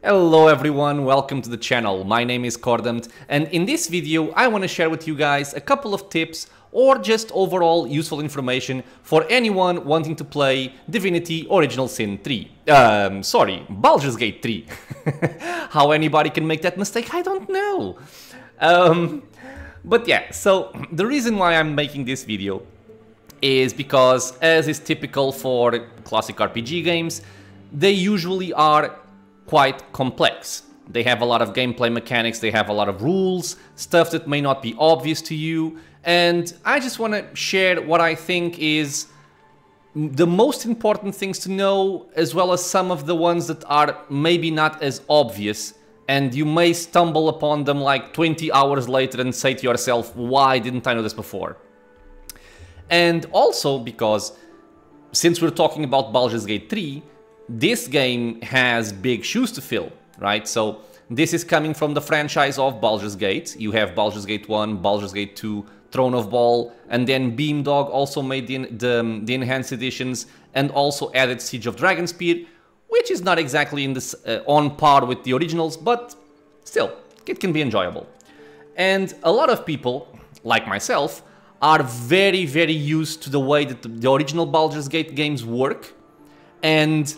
Hello everyone, welcome to the channel. My name is Cordamt, and in this video I want to share with you guys a couple of tips or just overall useful information for anyone wanting to play Divinity Original Sin 3. Baldur's Gate 3. How anybody can make that mistake, I don't know. But yeah, so the reason why I'm making this video is because, as is typical for classic RPG games, they usually are quite complex. They have a lot of gameplay mechanics, they have a lot of rules, stuff that may not be obvious to you, and I just want to share what I think is the most important things to know, as well as some of the ones that are maybe not as obvious, and you may stumble upon them like 20 hours later and say to yourself, why didn't I know this before? And also because, since we're talking about Baldur's Gate 3, this game has big shoes to fill, right? So this is coming from the franchise of Baldur's Gate. You have Baldur's Gate 1, Baldur's Gate 2, Throne of Ball, and then Beamdog also made the enhanced editions and also added Siege of Dragonspear, which is not exactly in this, on par with the originals, but still, it can be enjoyable. And a lot of people, like myself, are very used to the way that the original Baldur's Gate games work, and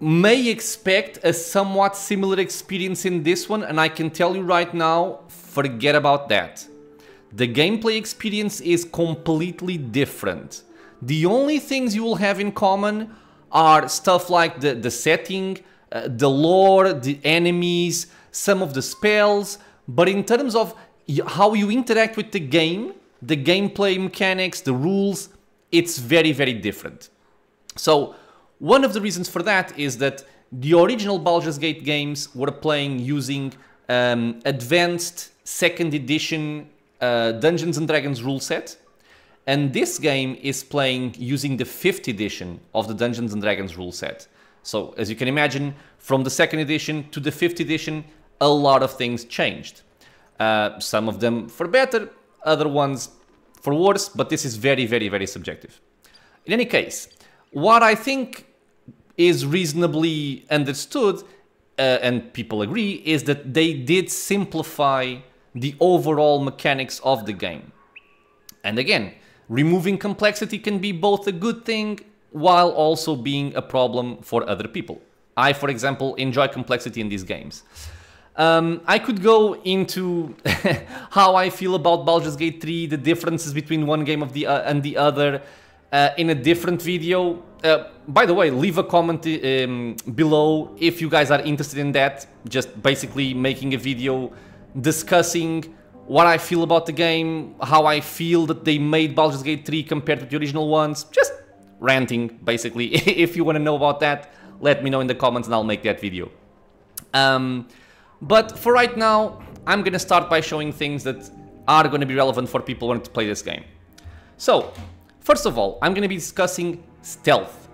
may expect a somewhat similar experience in this one, and I can tell you right now, forget about that. The gameplay experience is completely different. The only things you will have in common are stuff like the setting, the lore, the enemies, some of the spells, but in terms of how you interact with the game, the gameplay mechanics, the rules, it's very different. So one of the reasons for that is that the original Baldur's Gate games were playing using advanced 2nd edition Dungeons and Dragons rule set, and this game is playing using the 5th edition of the Dungeons and Dragons rule set. So as you can imagine, from the 2nd edition to the 5th edition, a lot of things changed. Some of them for better, other ones for worse, but this is very subjective. In any case, what I think is reasonably understood, and people agree, is that they did simplify the overall mechanics of the game. And again, removing complexity can be both a good thing while also being a problem for other people. I, for example, enjoy complexity in these games. I could go into how I feel about Baldur's Gate 3, the differences between one game and the other, in a different video. By the way, leave a comment below if you guys are interested in that. Just basically making a video discussing what I feel about the game, how I feel that they made Baldur's Gate 3 compared to the original ones. Just ranting, basically. If you want to know about that, let me know in the comments and I'll make that video. But for right now, I'm going to start by showing things that are going to be relevant for people wanting to play this game. So, first of all, I'm going to be discussing stealth.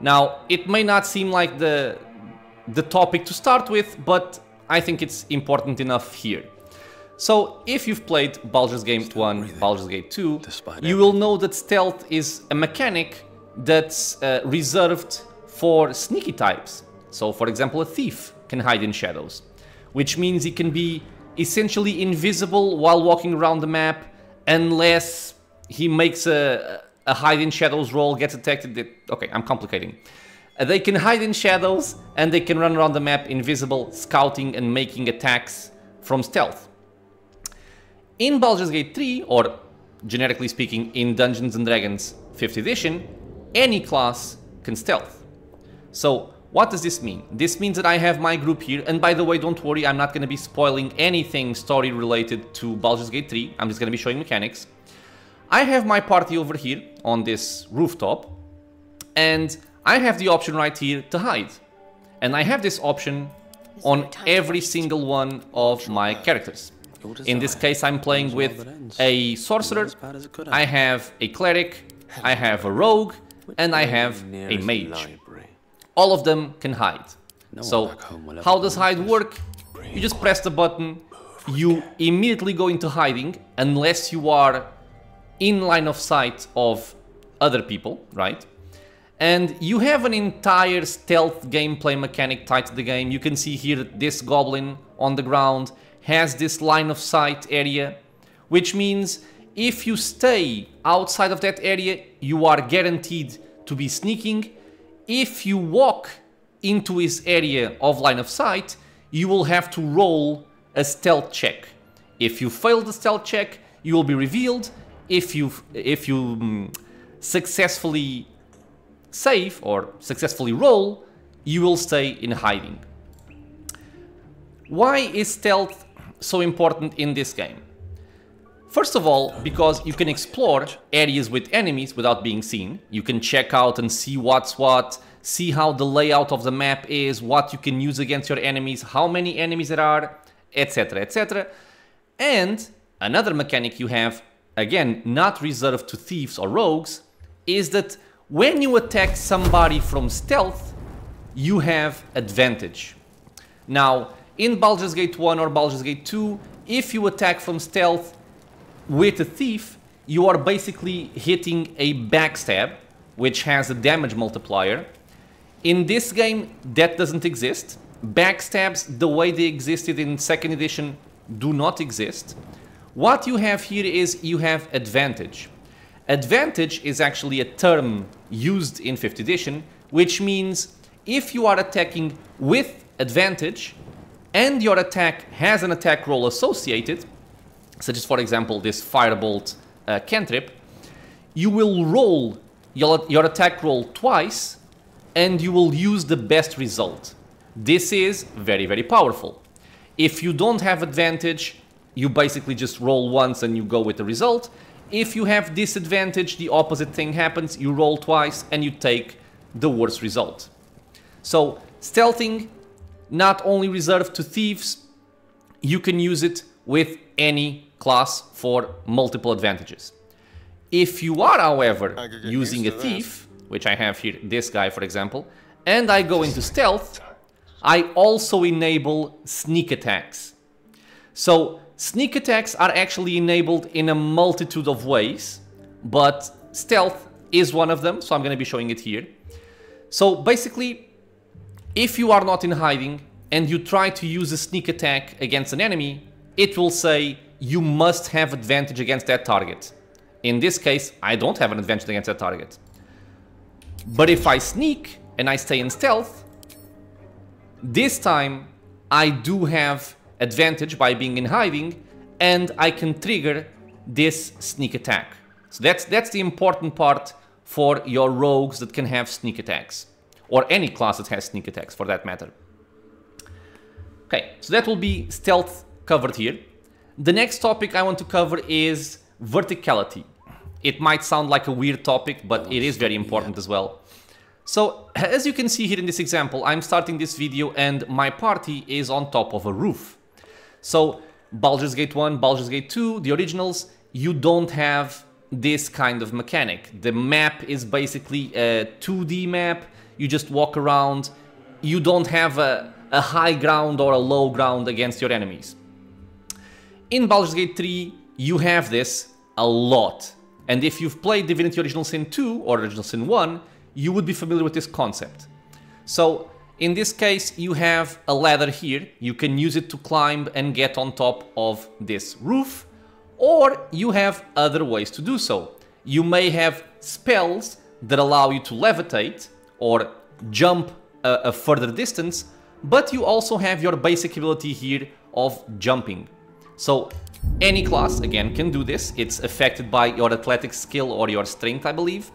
Now, it may not seem like the topic to start with, but I think it's important enough here. So, if you've played Baldur's Gate 1, Baldur's Gate 2, you will know that stealth is a mechanic that's reserved for sneaky types. So, for example, a thief can hide in shadows, which means he can be essentially invisible while walking around the map unless he makes a hide in shadows roll, gets detected. Okay, I'm complicating. They can hide in shadows and they can run around the map invisible, scouting and making attacks from stealth. In Baldur's Gate 3, or generically speaking in Dungeons and Dragons 5th edition, any class can stealth. So what does this mean? This means that I have my group here, and by the way, don't worry, I'm not going to be spoiling anything story related to Baldur's Gate 3, I'm just going to be showing mechanics. I have my party over here on this rooftop, and I have the option right here to hide. And I have this option on every single one of my characters. In this case, I'm playing with a sorcerer, I have a cleric, I have a rogue, and I have a mage. All of them can hide. So, how does hide work? You just press the button, you immediately go into hiding, unless you are in line of sight of other people, right? And you have an entire stealth gameplay mechanic tied to the game. You can see here that this goblin on the ground has this line of sight area, which means if you stay outside of that area, you are guaranteed to be sneaking. If you walk into his area of line of sight, you will have to roll a stealth check. If you fail the stealth check, you will be revealed. If you successfully save or successfully roll, you will stay in hiding. Why is stealth so important in this game? First of all, because you can explore areas with enemies without being seen. You can check out and see what's what, see how the layout of the map is, what you can use against your enemies, how many enemies there are, etc, etc. And another mechanic you have, again, not reserved to thieves or rogues, is that when you attack somebody from stealth, you have advantage. Now, in Baldur's Gate 1 or Baldur's Gate 2, if you attack from stealth with a thief, you are basically hitting a backstab, which has a damage multiplier. In this game, that doesn't exist. Backstabs, the way they existed in 2nd edition, do not exist. What you have here is you have advantage. Advantage is actually a term used in 5th edition, which means if you are attacking with advantage and your attack has an attack roll associated, such as for example this firebolt cantrip, you will roll your attack roll twice and you will use the best result. This is very, very powerful. If you don't have advantage, you basically just roll once and you go with the result. If you have disadvantage, the opposite thing happens. You roll twice and you take the worst result. So stealthing, not only reserved to thieves, you can use it with any class for multiple advantages. If you are, however, using a thief, which I have here, this guy for example, and I go into stealth, I also enable sneak attacks. So sneak attacks are actually enabled in a multitude of ways, but stealth is one of them, so I'm going to be showing it here. So basically, if you are not in hiding and you try to use a sneak attack against an enemy, it will say you must have advantage against that target. In this case, I don't have an advantage against that target. But if I sneak and I stay in stealth, this time I do have advantage by being in hiding and I can trigger this sneak attack. So that's the important part for your rogues that can have sneak attacks, or any class that has sneak attacks for that matter. Okay, so that will be stealth covered here. The next topic I want to cover is verticality. It might sound like a weird topic, but it is very important as well. So, as you can see here in this example, I'm starting this video and my party is on top of a roof. So, Baldur's Gate 1, Baldur's Gate 2, the originals, you don't have this kind of mechanic. The map is basically a 2D map, you just walk around, you don't have a high ground or a low ground against your enemies. In Baldur's Gate 3, you have this a lot. And if you've played Divinity Original Sin 2 or Original Sin 1, you would be familiar with this concept. So, in this case, you have a ladder here. You can use it to climb and get on top of this roof, or you have other ways to do so. You may have spells that allow you to levitate or jump a further distance, but you also have your basic ability here of jumping. So, any class, again, can do this. It's affected by your athletic skill or your strength, I believe.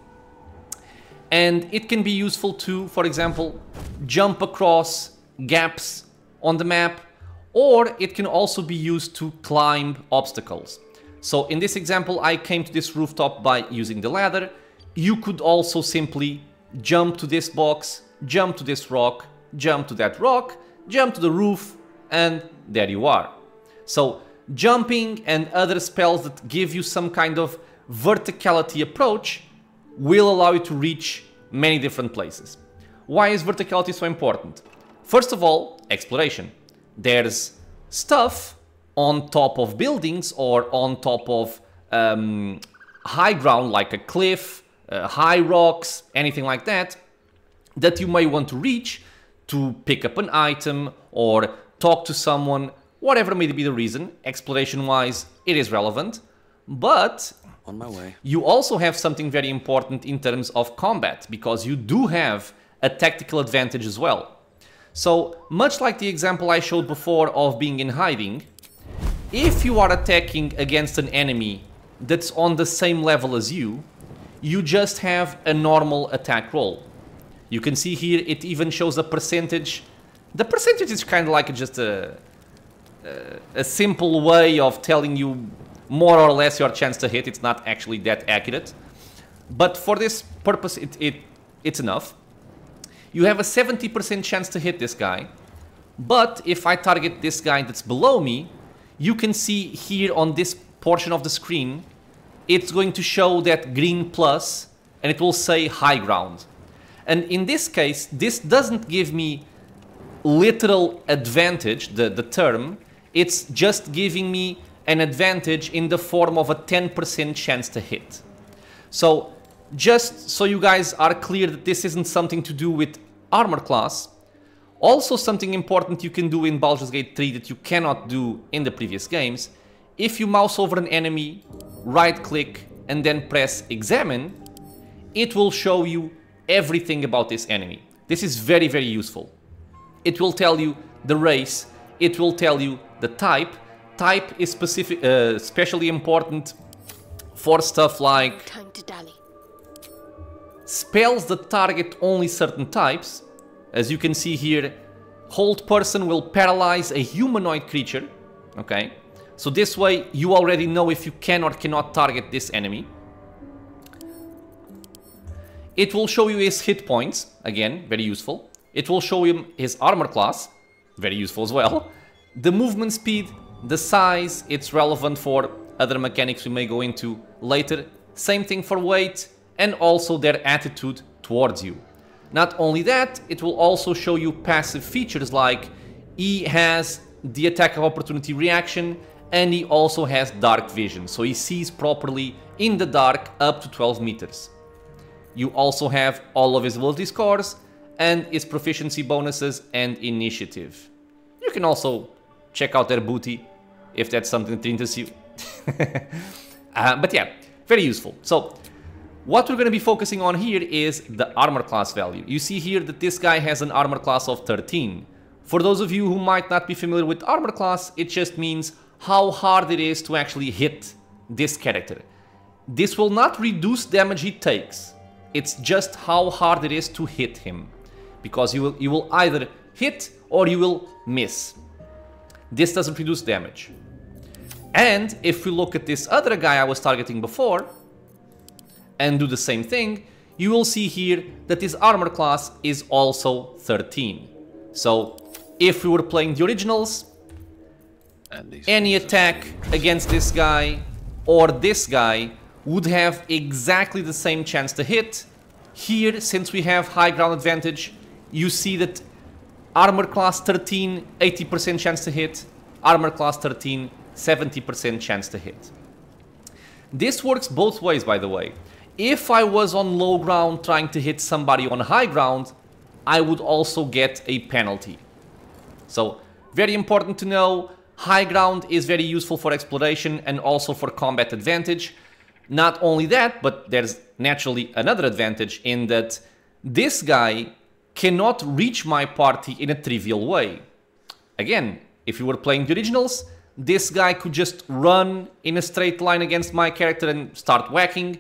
And it can be useful to, for example, jump across gaps on the map, or it can also be used to climb obstacles. So in this example, I came to this rooftop by using the ladder. You could also simply jump to this box, jump to this rock, jump to that rock, jump to the roof, and there you are. So jumping and other spells that give you some kind of verticality approach will allow you to reach many different places. Why is verticality so important? First of all, exploration. There's stuff on top of buildings or on top of high ground like a cliff, high rocks, anything like that, that you may want to reach to pick up an item or talk to someone, whatever may be the reason. Exploration-wise, it is relevant. But on my way. You also have something very important in terms of combat, because you do have a tactical advantage as well. So, much like the example I showed before of being in hiding, if you are attacking against an enemy that's on the same level as you, you just have a normal attack roll. You can see here it even shows a percentage. The percentage is kind of like just a simple way of telling you more or less your chance to hit. It's not actually that accurate. But for this purpose, it's enough. You have a 70% chance to hit this guy. But if I target this guy that's below me, you can see here on this portion of the screen, it's going to show that green plus, and it will say high ground. And in this case, this doesn't give me literal advantage, the term. It's just giving me an advantage in the form of a 10% chance to hit. So, just so you guys are clear that this isn't something to do with armor class, also something important you can do in Baldur's Gate 3 that you cannot do in the previous games. If you mouse over an enemy, right click and then press examine, it will show you everything about this enemy. This is very, very useful. It will tell you the race, it will tell you the type. Type is especially important for stuff like time to dally. Spells that target only certain types. As you can see here, hold person will paralyze a humanoid creature. Okay, so this way you already know if you can or cannot target this enemy. It will show you his hit points, again, very useful. It will show him his armor class, very useful as well. The movement speed, the size, it's relevant for other mechanics we may go into later. Same thing for weight, and also their attitude towards you. Not only that, it will also show you passive features like he has the attack of opportunity reaction, and he also has dark vision, so he sees properly in the dark up to 12 meters. You also have all of his ability scores and his proficiency bonuses and initiative. You can also check out their booty if that's something that interests you. But yeah, very useful. So what we're going to be focusing on here is the armor class value. You see here that this guy has an armor class of 13. For those of you who might not be familiar with armor class, it just means how hard it is to actually hit this character. This will not reduce damage he takes. It's just how hard it is to hit him. Because you will either hit or you will miss. This doesn't reduce damage. And if we look at this other guy I was targeting before and do the same thing, you will see here that his armor class is also 13. So if we were playing the originals, any attack against this guy or this guy would have exactly the same chance to hit. Here, since we have high ground advantage, you see that armor class 13, 80% chance to hit, armor class 13, 70% chance to hit. This works both ways, by the way. If I was on low ground trying to hit somebody on high ground, I would also get a penalty. So, very important to know, high ground is very useful for exploration and also for combat advantage. Not only that, but there's naturally another advantage in that this guy cannot reach my party in a trivial way. Again, if you were playing the originals, this guy could just run in a straight line against my character and start whacking.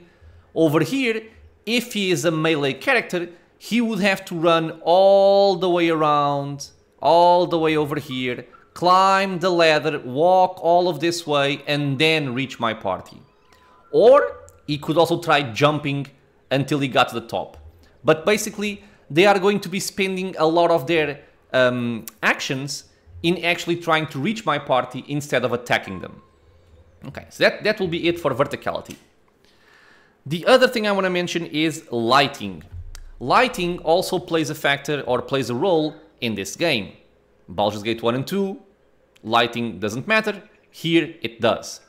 Over here, if he is a melee character, he would have to run all the way around, all the way over here, climb the ladder, walk all of this way, and then reach my party. Or he could also try jumping until he got to the top. But basically, they are going to be spending a lot of their actions in actually trying to reach my party instead of attacking them. Okay, so that will be it for verticality. The other thing I want to mention is lighting. Lighting also plays a factor or plays a role in this game. Baldur's Gate 1 and 2, lighting doesn't matter. Here it does.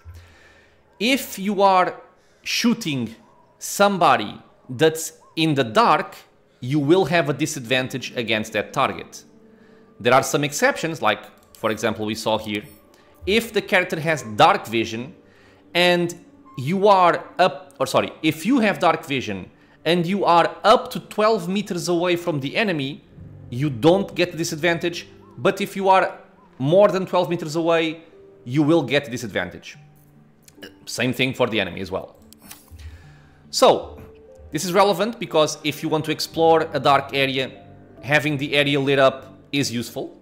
If you are shooting somebody that in the dark, you will have a disadvantage against that target. There are some exceptions, like, for example, we saw here. If the character has dark vision and you are if you have dark vision and you are up to 12 meters away from the enemy, you don't get the disadvantage. But if you are more than 12 meters away, you will get the disadvantage. Same thing for the enemy as well. So, this is relevant because if you want to explore a dark area, having the area lit up is useful,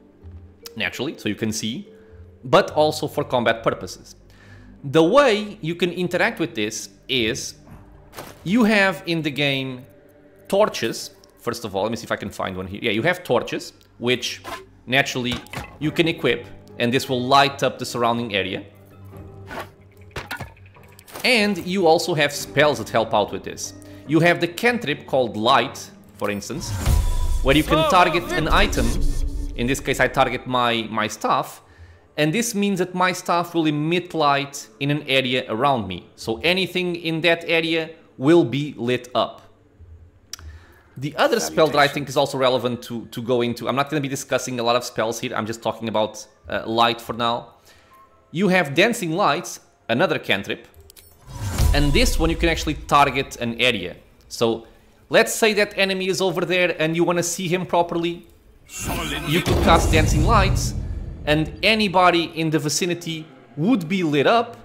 naturally, so you can see, but also for combat purposes. The way you can interact with this is you have in the game torches. First of all, let me see if I can find one here. Yeah, you have torches, which naturally you can equip, and this will light up the surrounding area. And you also have spells that help out with this. You have the cantrip called Light, for instance, where you can target an item. In this case, I target my staff, and this means that my staff will emit light in an area around me. So anything in that area will be lit up. The other spell that I think is also relevant to go into, I'm not going to be discussing a lot of spells here, I'm just talking about light for now. You have Dancing Lights, another cantrip, and this one you can actually target an area. So let's say that enemy is over there and you want to see him properly. You could cast Dancing Lights and anybody in the vicinity would be lit up,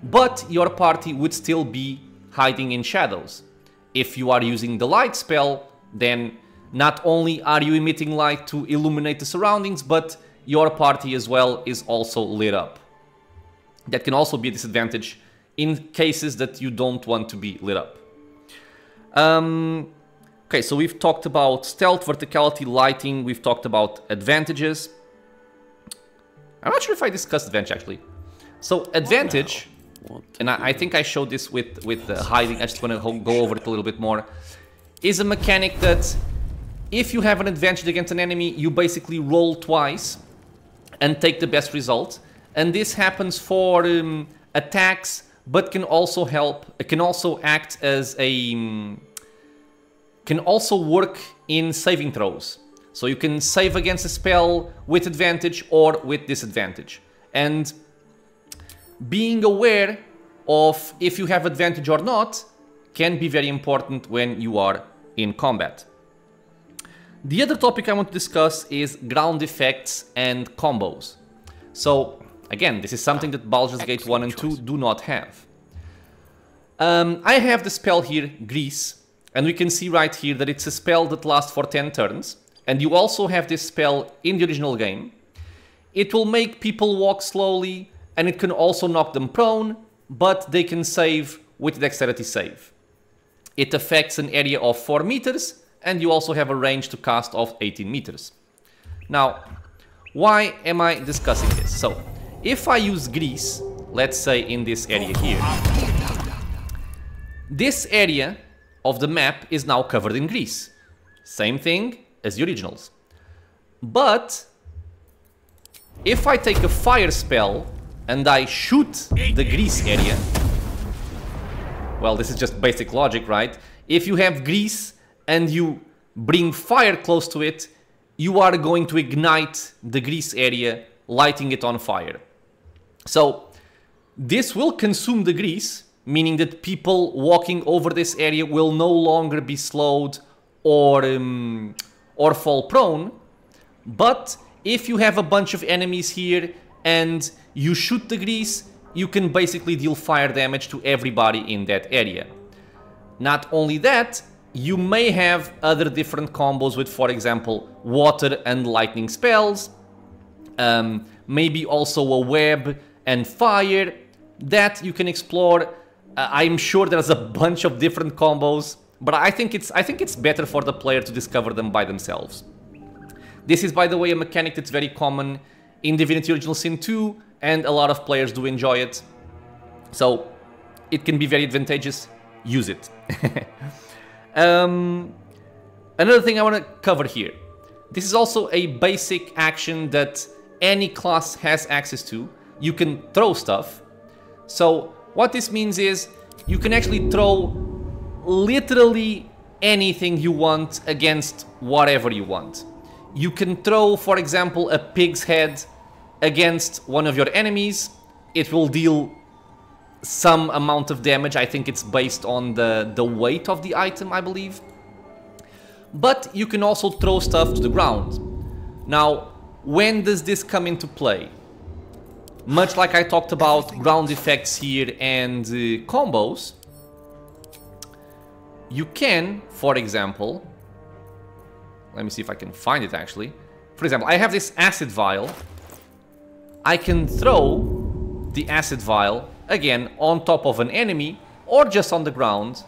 but your party would still be hiding in shadows. If you are using the light spell, then not only are you emitting light to illuminate the surroundings, but your party as well is also lit up. That can also be a disadvantage in cases that you don't want to be lit up. Okay, so we've talked about stealth, verticality, lighting, we've talked about advantages. I'm not sure if I discussed advantage actually. So advantage, and I think I showed this with the hiding, I just want to go over it a little bit more, is a mechanic that if you have an advantage against an enemy, you basically roll twice and take the best result. And this happens for attacks, but can also act as a... can also work in saving throws. So you can save against a spell with advantage or with disadvantage. And being aware of if you have advantage or not can be very important when you are in combat. The other topic I want to discuss is ground effects and combos. So again, this is something that Baldur's Gate 1 and 2 do not have. I have the spell here, Grease, and we can see right here that it's a spell that lasts for 10 turns. And you also have this spell in the original game. It will make people walk slowly, and it can also knock them prone, but they can save with Dexterity save. It affects an area of 4 meters, and you also have a range to cast of 18 meters. Now, why am I discussing this? So, if I use Grease, let's say in this area here, this area of the map is now covered in grease. Same thing as the originals. But if I take a fire spell and I shoot the grease area, well, this is just basic logic, right? If you have grease and you bring fire close to it, you are going to ignite the grease area, lighting it on fire. So this will consume the grease, meaning that people walking over this area will no longer be slowed or fall prone. But if you have a bunch of enemies here and you shoot the grease, you can basically deal fire damage to everybody in that area. Not only that, you may have other different combos with, for example, water and lightning spells, maybe also a web and fire that you can explore. I'm sure there's a bunch of different combos, but I think it's better for the player to discover them by themselves. This is, by the way, a mechanic that's very common in Divinity Original Sin 2, and a lot of players do enjoy it. So it can be very advantageous. Use it. Another thing I want to cover here. This is also a basic action that any class has access to. You can throw stuff. So what this means is you can actually throw literally anything you want against whatever you want. You can throw, for example, a pig's head against one of your enemies. It will deal some amount of damage. I think it's based on the weight of the item, I believe. But you can also throw stuff to the ground. Now, when does this come into play? Much like I talked about ground effects here and combos, you can, for example, let me see if I can find it actually. For example, I have this acid vial. I can throw the acid vial again on top of an enemy or just on the ground.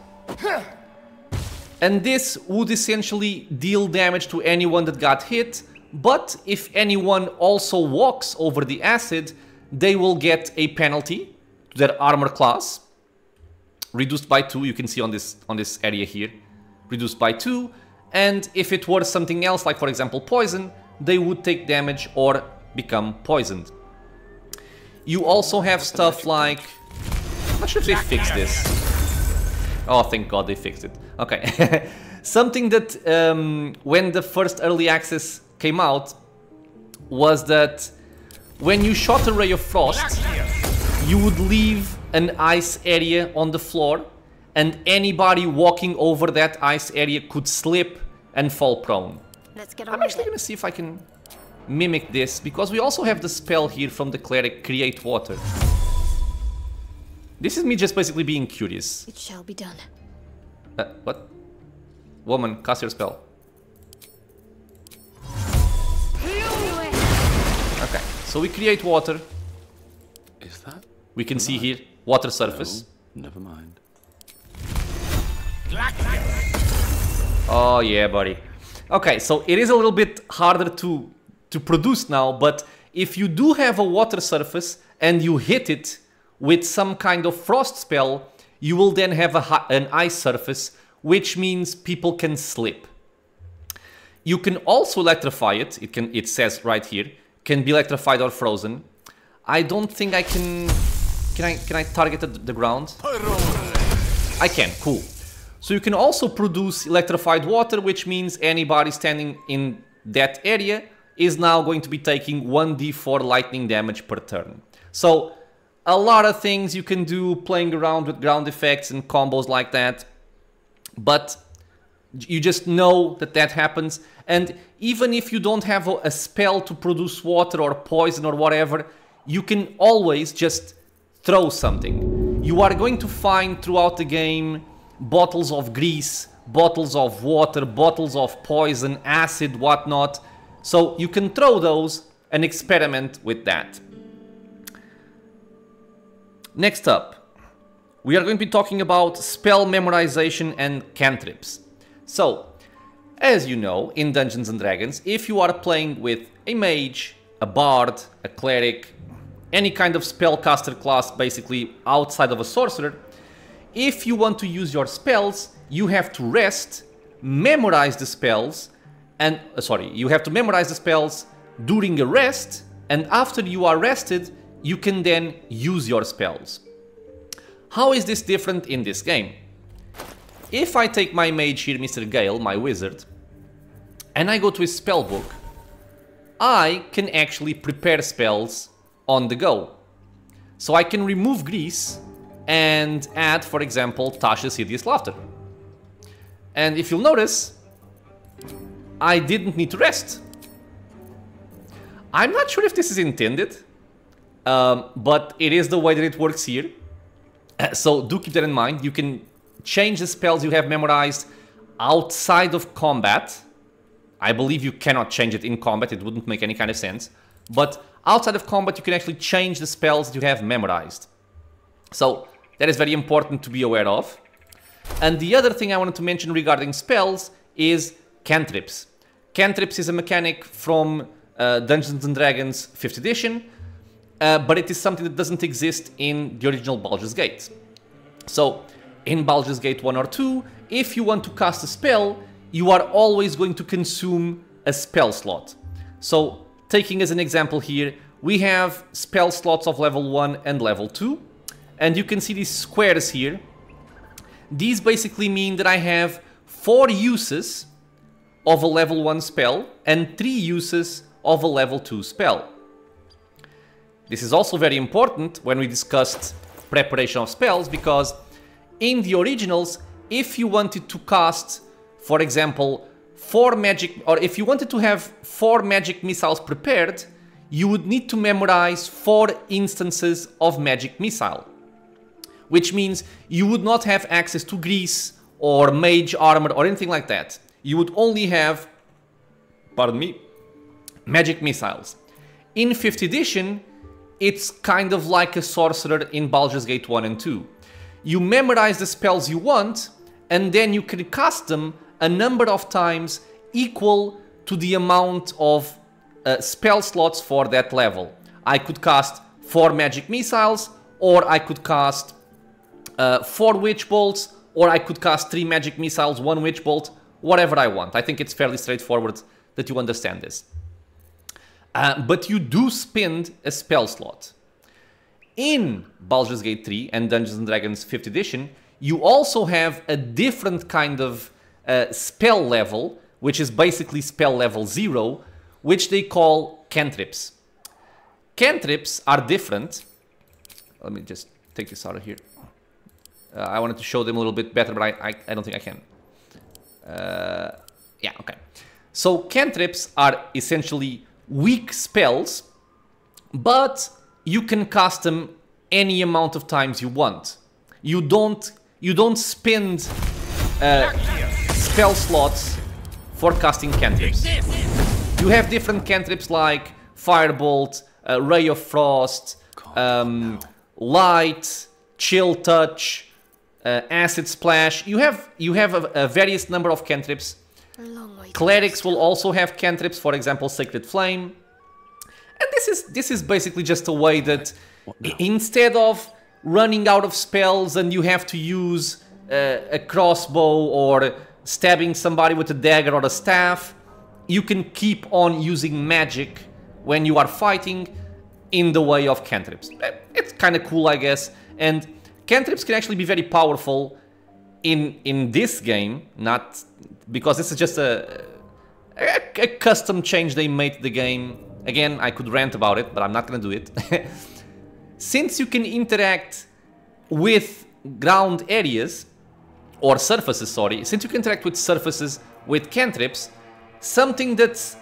And this would essentially deal damage to anyone that got hit. But if anyone also walks over the acid, they will get a penalty to their armor class. Reduced by 2, you can see on this area here. Reduced by 2. And if it were something else, like for example poison, they would take damage or become poisoned. You also have stuff like... I'm not sure if they fixed this. Oh, thank God they fixed it. Okay. Something that when the first early access came out was that when you shot a ray of frost, you would leave an ice area on the floor, and anybody walking over that ice area could slip and fall prone. I'm actually gonna see if I can mimic this, because we also have the spell here from the cleric, Create Water. This is me just basically being curious. It shall be done. What? Woman, cast your spell. Okay, so we create water. Is that? We can see here, water surface. No, never mind. Oh yeah, buddy. Okay, so it is a little bit harder to produce now, but if you do have a water surface and you hit it with some kind of frost spell, you will then have an ice surface, which means people can slip. You can also electrify it. It says right here, can be electrified or frozen. I don't think I can... Can I target the ground? I can, cool. So you can also produce electrified water, which means anybody standing in that area is now going to be taking 1d4 lightning damage per turn. So a lot of things you can do playing around with ground effects and combos like that. But you just know that that happens. And even if you don't have a spell to produce water or poison or whatever, you can always just throw something. You are going to find throughout the game bottles of grease, bottles of water, bottles of poison, acid, whatnot. So you can throw those and experiment with that. Next up, we are going to be talking about spell memorization and cantrips. So, as you know, in Dungeons and Dragons, if you are playing with a mage, a bard, a cleric, any kind of spellcaster class basically outside of a sorcerer, if you want to use your spells, you have to rest, memorize the spells, and you have to memorize the spells during a rest, and after you are rested, you can then use your spells. How is this different in this game? If I take my mage here, Mr. Gale, my wizard, and I go to his spell book, I can actually prepare spells on the go. So I can remove grease and add, for example, Tasha's Hideous Laughter. And if you'll notice, I didn't need to rest. I'm not sure if this is intended, but it is the way that it works here. So do keep that in mind. You can change the spells you have memorized outside of combat. I believe you cannot change it in combat, it wouldn't make any kind of sense. But outside of combat, you can actually change the spells that you have memorized. So that is very important to be aware of. And the other thing I wanted to mention regarding spells is cantrips. Cantrips is a mechanic from Dungeons and Dragons 5th edition, but it is something that doesn't exist in the original Baldur's Gate. So in Baldur's Gate 1 or 2, if you want to cast a spell, you are always going to consume a spell slot. So taking as an example here, we have spell slots of level 1 and level 2. And you can see these squares here. These basically mean that I have 4 uses of a level 1 spell and 3 uses of a level 2 spell. This is also very important when we discussed preparation of spells, because in the originals, if you wanted to cast, for example, 4 magic, or if you wanted to have 4 magic missiles prepared, you would need to memorize 4 instances of magic missile. Which means you would not have access to grease or mage armor or anything like that. You would only have, pardon me, magic missiles. In 5th edition, it's kind of like a sorcerer in Baldur's Gate 1 and 2. You memorize the spells you want, and then you can cast them a number of times equal to the amount of spell slots for that level. I could cast 4 magic missiles, or I could cast 4 witch bolts, or I could cast 3 magic missiles, 1 witch bolt, whatever I want. I think it's fairly straightforward that you understand this. But you do spend a spell slot. In Baldur's Gate 3 and Dungeons & Dragons 5th edition, you also have a different kind of spell level, which is basically spell level 0, which they call cantrips. Cantrips are different. Let me just take this out of here. I wanted to show them a little bit better, but I don't think I can. Yeah, okay. So cantrips are essentially weak spells, but you can cast them any amount of times you want. You don't spend spell slots for casting cantrips. You have different cantrips like Firebolt, Ray of Frost, Light, Chill Touch, Acid Splash. You have a various number of cantrips. Clerics will also have cantrips, for example, Sacred Flame. And this is basically just a way that instead of running out of spells and you have to use a crossbow or stabbing somebody with a dagger or a staff, you can keep on using magic when you are fighting in the way of cantrips. It's kind of cool, I guess. And cantrips can actually be very powerful in this game, not because this is just a custom change they made to the game. Again, I could rant about it, but I'm not gonna do it. Since you can interact with ground areas, or surfaces, sorry, since you can interact with surfaces with cantrips, something that's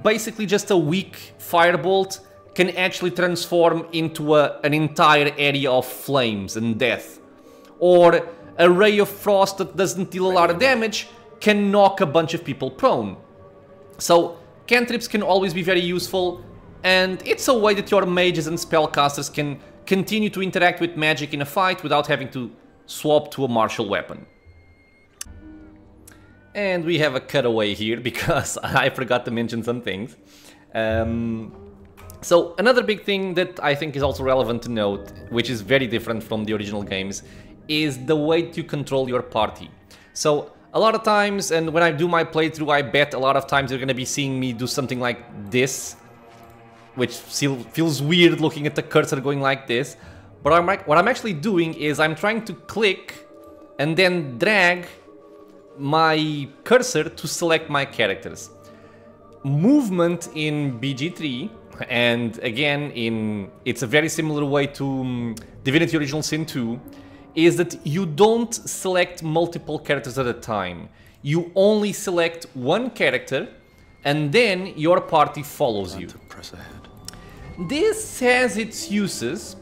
basically just a weak firebolt can actually transform into an entire area of flames and death. Or a ray of frost that doesn't deal a lot of damage can knock a bunch of people prone. So cantrips can always be very useful, and it's a way that your mages and spellcasters can continue to interact with magic in a fight without having to swap to a martial weapon. And we have a cutaway here because I forgot to mention some things. So another big thing that I think is also relevant to note, which is very different from the original games, is the way to control your party. So a lot of times, and when I do my playthrough, I bet a lot of times you're going to be seeing me do something like this, which still feels weird looking at the cursor going like this. But what I'm actually doing is I'm trying to click and then drag my cursor to select my characters. Movement in BG3, and again it's a very similar way to Divinity Original Sin 2, is that you don't select multiple characters at a time. You only select one character and then your party follows you. Press ahead. This has its uses,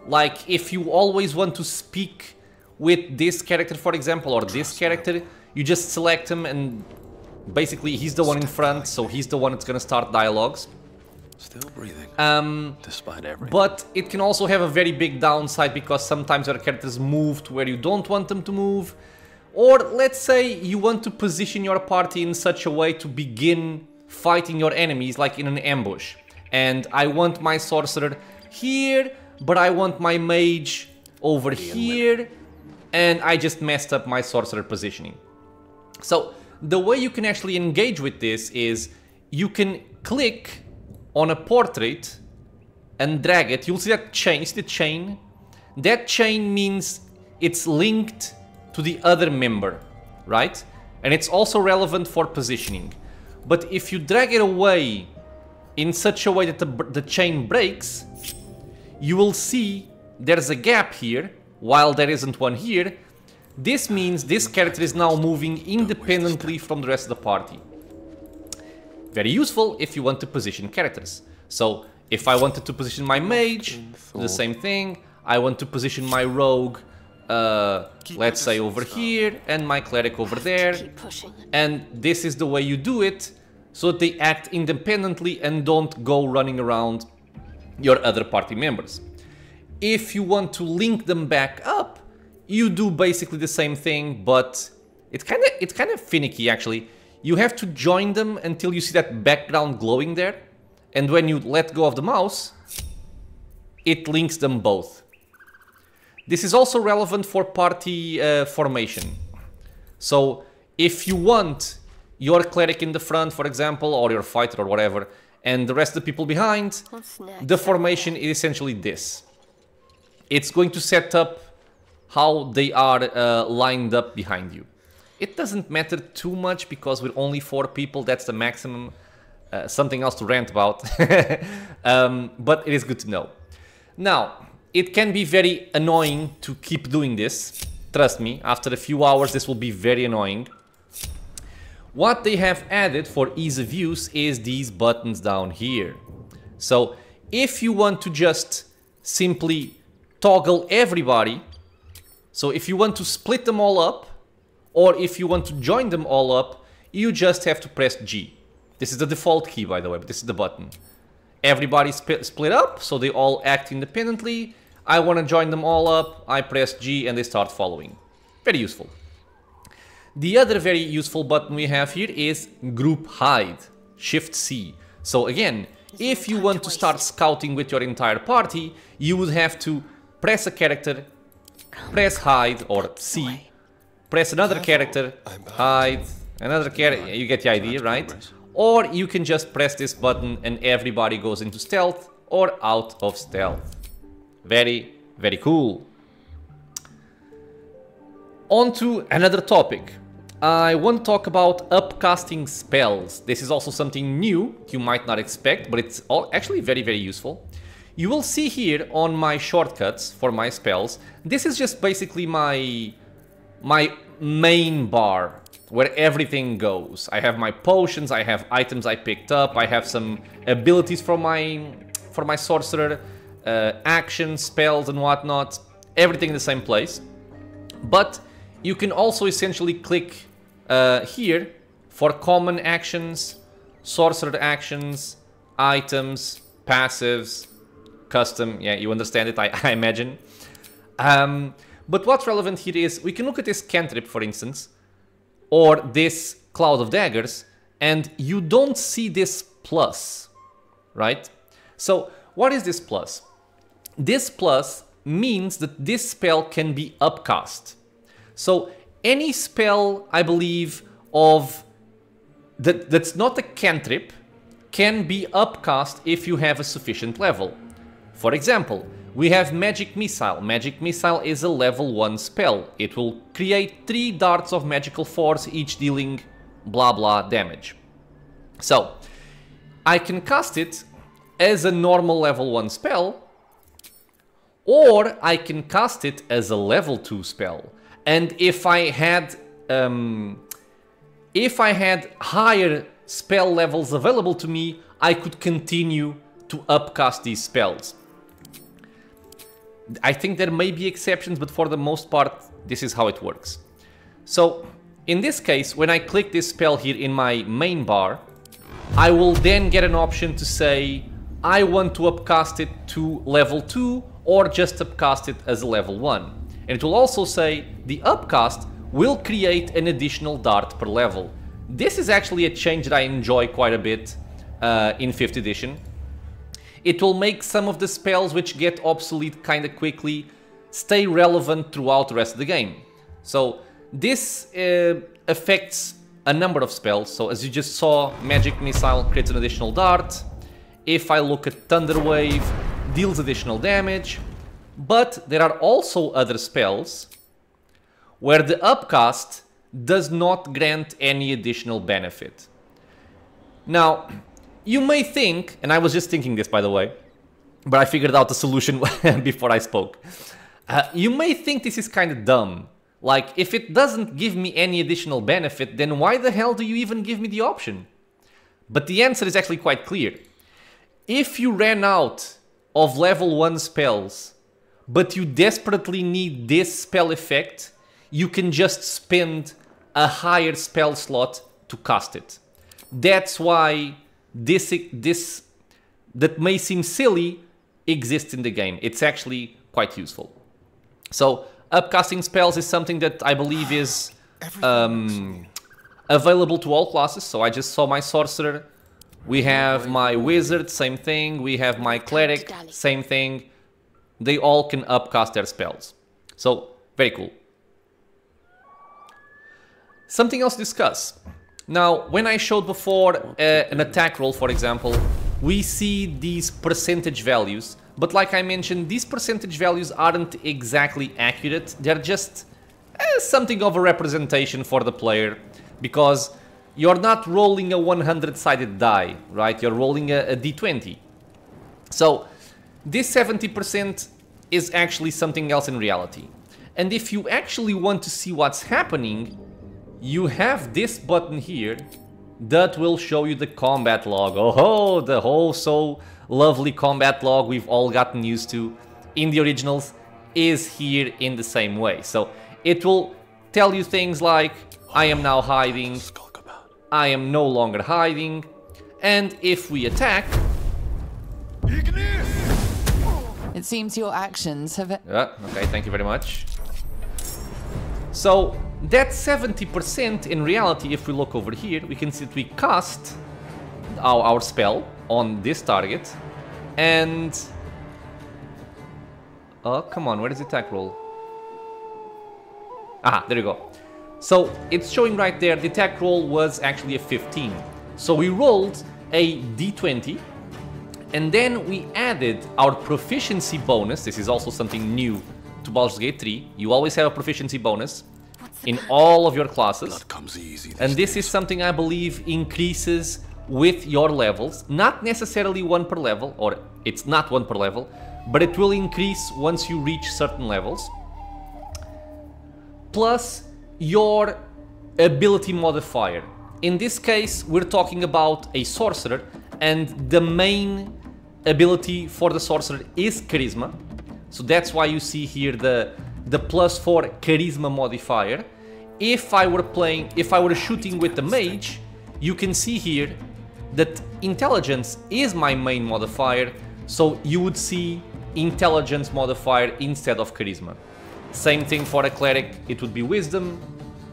like if you always want to speak with this character, for example, or this character, you just select him and basically he's the one in front, so he's the one that's gonna start dialogues. Still breathing, despite everything. But it can also have a very big downside because sometimes your characters move to where you don't want them to move. Or let's say you want to position your party in such a way to begin fighting your enemies, like in an ambush. And I want my sorcerer here, but I want my mage over here, and I just messed up my sorcerer positioning. So the way you can actually engage with this is you can click on a portrait and drag it. You'll see that chain, see the chain? That chain means it's linked to the other member, right? And it's also relevant for positioning. But if you drag it away in such a way that the chain breaks, you will see there's a gap here, while there isn't one here. This means this character is now moving independently from the rest of the party. Very useful if you want to position characters. So, if I wanted to position my mage, do the same thing. I want to position my rogue, let's say over here, and my cleric over there. And this is the way you do it, so that they act independently and don't go running around your other party members. If you want to link them back up, you do basically the same thing, but it's kind of finicky actually. You have to join them until you see that background glowing there, and when you let go of the mouse, it links them both. This is also relevant for party formation. So if you want your cleric in the front, for example, or your fighter or whatever, and the rest of the people behind, the formation is essentially this. It's going to set up how they are lined up behind you. It doesn't matter too much because with only 4 people, that's the maximum. Something else to rant about. But it is good to know. Now, it can be very annoying to keep doing this. Trust me, after a few hours this will be very annoying. What they have added for ease of use is these buttons down here. So if you want to just simply toggle everybody, so if you want to split them all up, or if you want to join them all up, you just have to press G. This is the default key, by the way, but this is the button. Everybody split up, so they all act independently. I want to join them all up, I press G and they start following. Very useful. The other very useful button we have here is Group Hide, Shift C. So again, if you want to start scouting with your entire party, you would have to press a character, press Hide or C, press another character, Hide, another character, you get the idea, right? Or you can just press this button and everybody goes into stealth or out of stealth. Very, very cool. On to another topic. I want to talk about upcasting spells. This is also something new you might not expect, but it's actually very, very useful. You will see here on my shortcuts for my spells, this is just basically my main bar where everything goes. I have my potions, I have items I picked up, I have some abilities for my sorcerer, actions, spells and whatnot, everything in the same place. But you can also essentially click here for common actions, sorcerer actions, items, passives, custom, yeah, you understand it, I imagine. But what's relevant here is we can look at this cantrip, for instance, or this cloud of daggers, and you don't see this plus, right? So what is this plus? This plus means that this spell can be upcast. So any spell, I believe, of that's not a cantrip can be upcast if you have a sufficient level. For example, we have Magic Missile. Magic Missile is a level 1 spell. It will create 3 darts of magical force, each dealing blah blah damage. So, I can cast it as a normal level 1 spell, or I can cast it as a level 2 spell. And if I had higher spell levels available to me, I could continue to upcast these spells. I think there may be exceptions, but for the most part, this is how it works. So, in this case, when I click this spell here in my main bar, I will then get an option to say, I want to upcast it to level 2, or just upcast it as a level 1. And it will also say, the upcast will create an additional dart per level. This is actually a change that I enjoy quite a bit in 5th edition. It will make some of the spells which get obsolete kind of quickly stay relevant throughout the rest of the game. So this affects a number of spells. So as you just saw, Magic Missile creates an additional dart. If I look at Thunder Wave, deals additional damage. But there are also other spells where the upcast does not grant any additional benefit. Now, you may think, and I was just thinking this by the way, but I figured out the solution before I spoke. You may think this is kind of dumb. Like, if it doesn't give me any additional benefit, then why the hell do you even give me the option? But the answer is actually quite clear. If you ran out of level 1 spells, but you desperately need this spell effect, you can just spend a higher spell slot to cast it. That's why this that may seem silly exists in the game. It's actually quite useful. So upcasting spells is something that I believe is available to all classes. So I just saw my sorcerer. We have my wizard, same thing. We have my cleric, same thing. They all can upcast their spells. So very cool. Something else to discuss. Now, when I showed before an attack roll, for example, we see these percentage values. But like I mentioned, these percentage values aren't exactly accurate. They're just something of a representation for the player. Because you're not rolling a 100-sided die, right? You're rolling a d20. So this 70% is actually something else in reality. And if you actually want to see what's happening, you have this button here that will show you the combat log. Oh, the whole so lovely combat log we've all gotten used to in the originals is here in the same way. So it will tell you things like, I am now hiding, I am no longer hiding, and if we attack... It seems your actions have... okay, thank you very much. So that 70% in reality, if we look over here, we can see that we cast our spell on this target, and... Oh, come on, where is the attack roll? Ah, there you go. So it's showing right there, the attack roll was actually a 15. So we rolled a d20, and then we added our proficiency bonus. This is also something new to Baldur's Gate 3. You always have a proficiency bonus in all of your classes. And this is something I believe increases with your levels. Not necessarily one per level, or it's not one per level, but it will increase once you reach certain levels. Plus your ability modifier. In this case, we're talking about a sorcerer, and the main ability for the sorcerer is charisma. So that's why you see here the +4 charisma modifier. If I were shooting with the mage, you can see here that intelligence is my main modifier, so you would see intelligence modifier instead of charisma. Same thing for a cleric, it would be wisdom,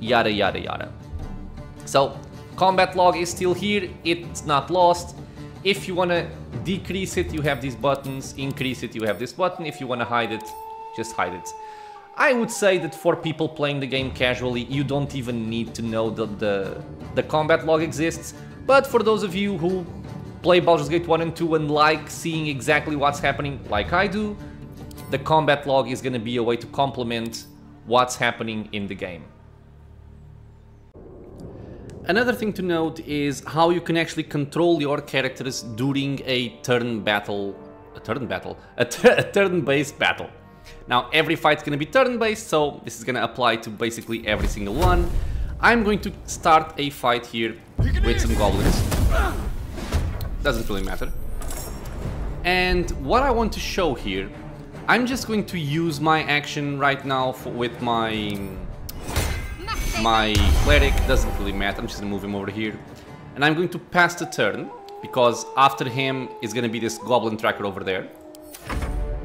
yada yada yada. So combat log is still here, it's not lost. If you want to decrease it, you have these buttons. Increase it, you have this button. If you want to hide it, just hide it. I would say that for people playing the game casually, you don't even need to know that the combat log exists. But for those of you who play Baldur's Gate 1 and 2 and like seeing exactly what's happening like I do, the combat log is going to be a way to complement what's happening in the game. Another thing to note is how you can actually control your characters during a turn-based battle. Now every fight's going to be turn-based, so this is going to apply to basically every single one. I'm going to start a fight here with some goblins. Doesn't really matter. And what I want to show here, I'm just going to use my action right now with my cleric. Doesn't really matter, I'm just gonna move him over here. And I'm going to pass the turn, because after him is gonna be this goblin tracker over there.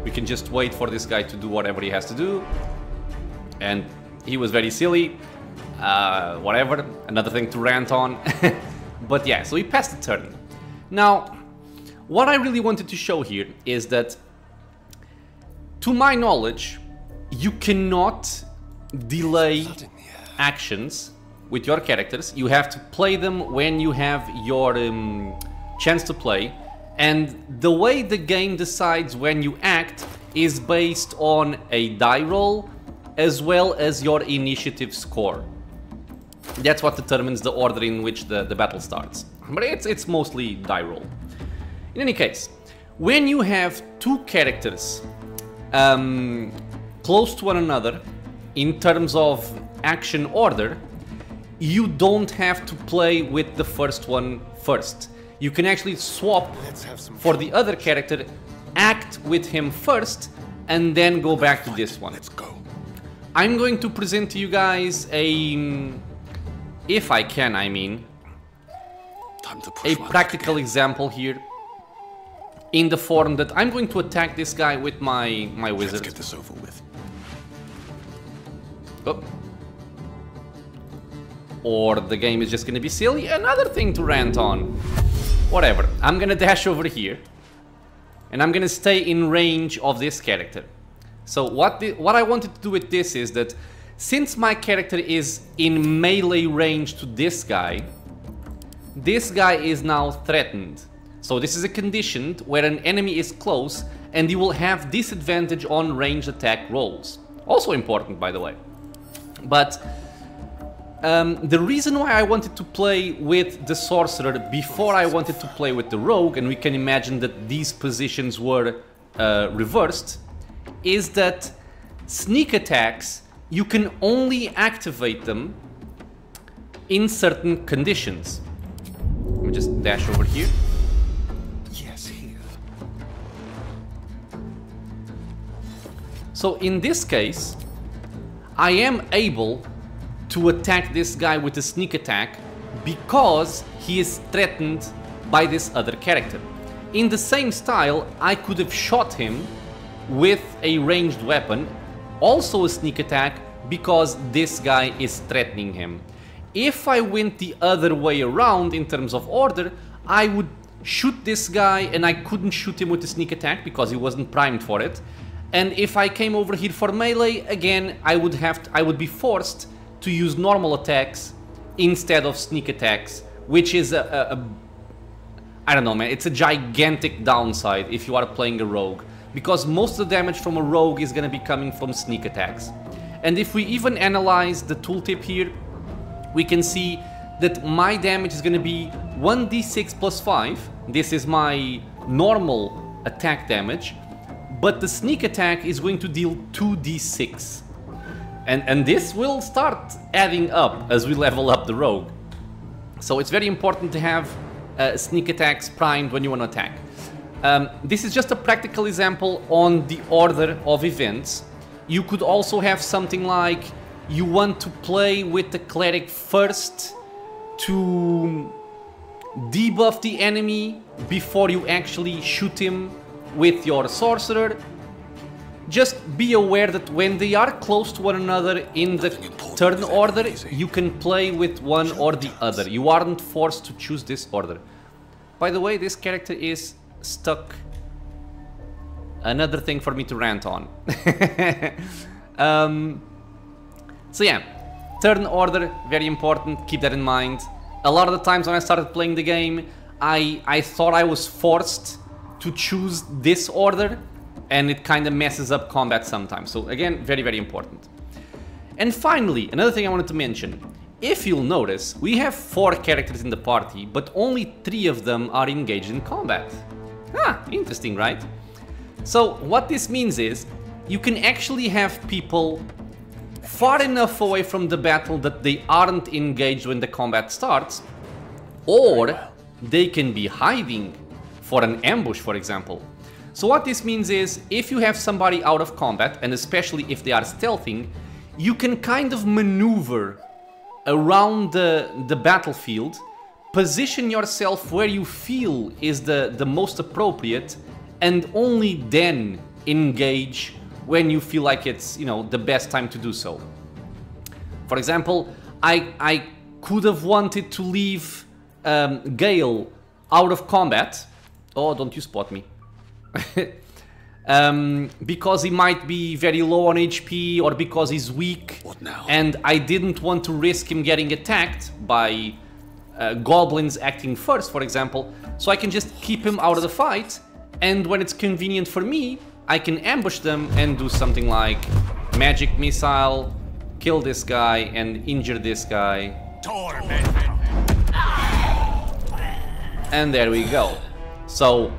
We can just wait for this guy to do whatever he has to do. And he was very silly. Whatever, another thing to rant on. But yeah, so he passed the turn. Now, what I really wanted to show here is that, to my knowledge, you cannot delay actions with your characters. You have to play them when you have your chance to play, and the way the game decides when you act is based on a die roll as well as your initiative score. That's what determines the order in which the battle starts. But it's mostly die roll. In any case, when you have two characters close to one another in terms of action order, you don't have to play with the first one first. You can actually swap for the other character, act with him first, and then go back to this one. Let's go. I'm going to present to you guys a, if I can, I mean, a practical example here, in the form that I'm going to attack this guy with my wizard. Let's get this over with. Oh. Or the game is just gonna be silly. Another thing to rant on. Whatever. I'm gonna dash over here, and I'm gonna stay in range of this character. So what I wanted to do with this is that since my character is in melee range to this guy is now threatened. So this is a condition where an enemy is close and you will have disadvantage on ranged attack rolls. Also important, by the way. But the reason why I wanted to play with the sorcerer before I wanted to play with the rogue, and we can imagine that these positions were reversed, is that sneak attacks, you can only activate them in certain conditions. Let me just dash over here. Yes, here. So in this case, I am able to attack this guy with a sneak attack because he is threatened by this other character. In the same style, I could have shot him with a ranged weapon, also a sneak attack, because this guy is threatening him. If I went the other way around in terms of order, I would shoot this guy and I couldn't shoot him with a sneak attack because he wasn't primed for it. And if I came over here for melee, again, I would be forced to use normal attacks instead of sneak attacks, which is I don't know, man, it's a gigantic downside if you are playing a rogue, because most of the damage from a rogue is gonna be coming from sneak attacks. And if we even analyze the tooltip here, we can see that my damage is gonna be 1d6 plus 5. This is my normal attack damage, but the sneak attack is going to deal 2d6. And this will start adding up as we level up the rogue. So it's very important to have sneak attacks primed when you want to attack. This is just a practical example on the order of events. You could also have something like you want to play with the cleric first to debuff the enemy before you actually shoot him with your sorcerer. Just be aware that when they are close to one another in the turn order, you can play with one or the other. You aren't forced to choose this order. By the way, this character is stuck. Another thing for me to rant on. So yeah, turn order, very important, keep that in mind. A lot of the times when I started playing the game, I thought I was forced to choose this order, and it kind of messes up combat sometimes. So again, very, very important. And finally, another thing I wanted to mention. If you'll notice, we have 4 characters in the party, but only 3 of them are engaged in combat. Ah, interesting, right? So what this means is, you can actually have people far enough away from the battle that they aren't engaged when the combat starts, or they can be hiding for an ambush, for example. So what this means is, if you have somebody out of combat, and especially if they are stealthing, you can kind of maneuver around the battlefield, position yourself where you feel is the most appropriate, and only then engage when you feel like it's, you know, the best time to do so. For example, I could have wanted to leave Gale out of combat. Oh, don't you spot me. Because he might be very low on HP, or because he's weak. What now? And I didn't want to risk him getting attacked by goblins acting first, for example. So I can just keep him out of the fight, and when it's convenient for me, I can ambush them and do something like magic missile, kill this guy and injure this guy, And there we go. So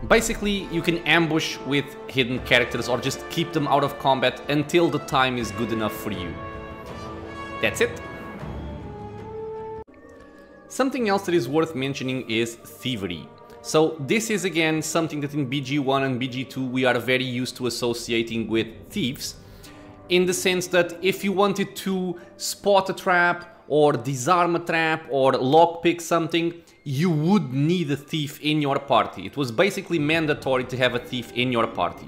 basically you can ambush with hidden characters or just keep them out of combat until the time is good enough for you. That's it. Something else that is worth mentioning is Thievery. So this is again something that in BG1 and BG2 we are very used to associating with thieves, in the sense that if you wanted to spot a trap or disarm a trap or lockpick something, you would need a thief in your party. It was basically mandatory to have a thief in your party,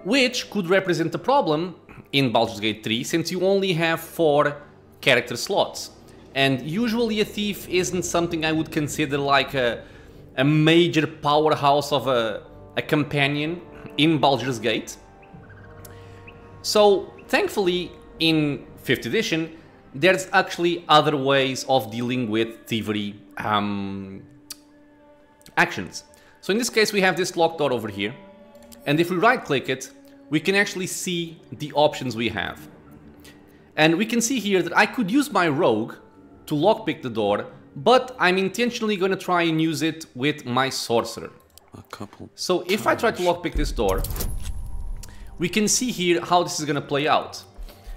which could represent a problem in Baldur's Gate 3 since you only have 4 character slots. And usually a thief isn't something I would consider like a major powerhouse of a companion in Baldur's Gate. So thankfully in 5th edition there's actually other ways of dealing with thievery actions. So in this case we have this locked door over here, and if we right click it we can actually see the options we have. And we can see here that I could use my rogue to lockpick the door, but I'm intentionally going to try and use it with my sorcerer. So if I try to lockpick this door, we can see here how this is going to play out.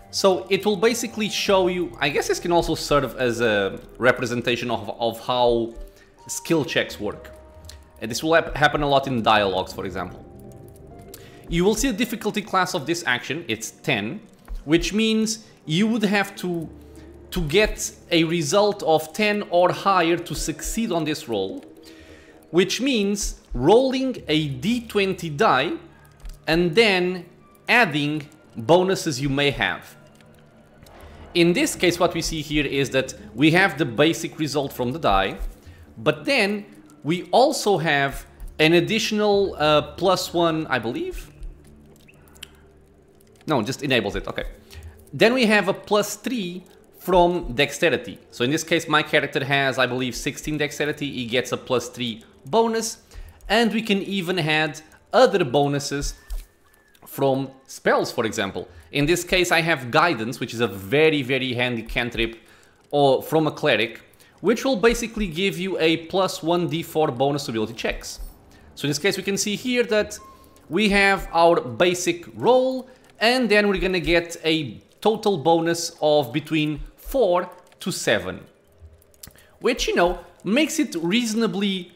So it will basically show you, I guess this can also serve as a representation of how skill checks work. And this will happen a lot in dialogues, for example. You will see the difficulty class of this action, it's 10, which means you would have to get a result of 10 or higher to succeed on this roll, which means rolling a d20 die and then adding bonuses you may have. In this case what we see here is that we have the basic result from the die, but then we also have an additional +1, I believe. No, just enables it, okay. Then we have a +3 from Dexterity. So in this case my character has, I believe, 16 Dexterity, he gets a +3 bonus, and we can even add other bonuses from spells, for example. In this case I have Guidance, which is a very handy cantrip or from a cleric, which will basically give you a +1d4 bonus to ability checks. So in this case we can see here that we have our basic roll, and then we're gonna get a total bonus of between 4 to 7, which, you know, makes it reasonably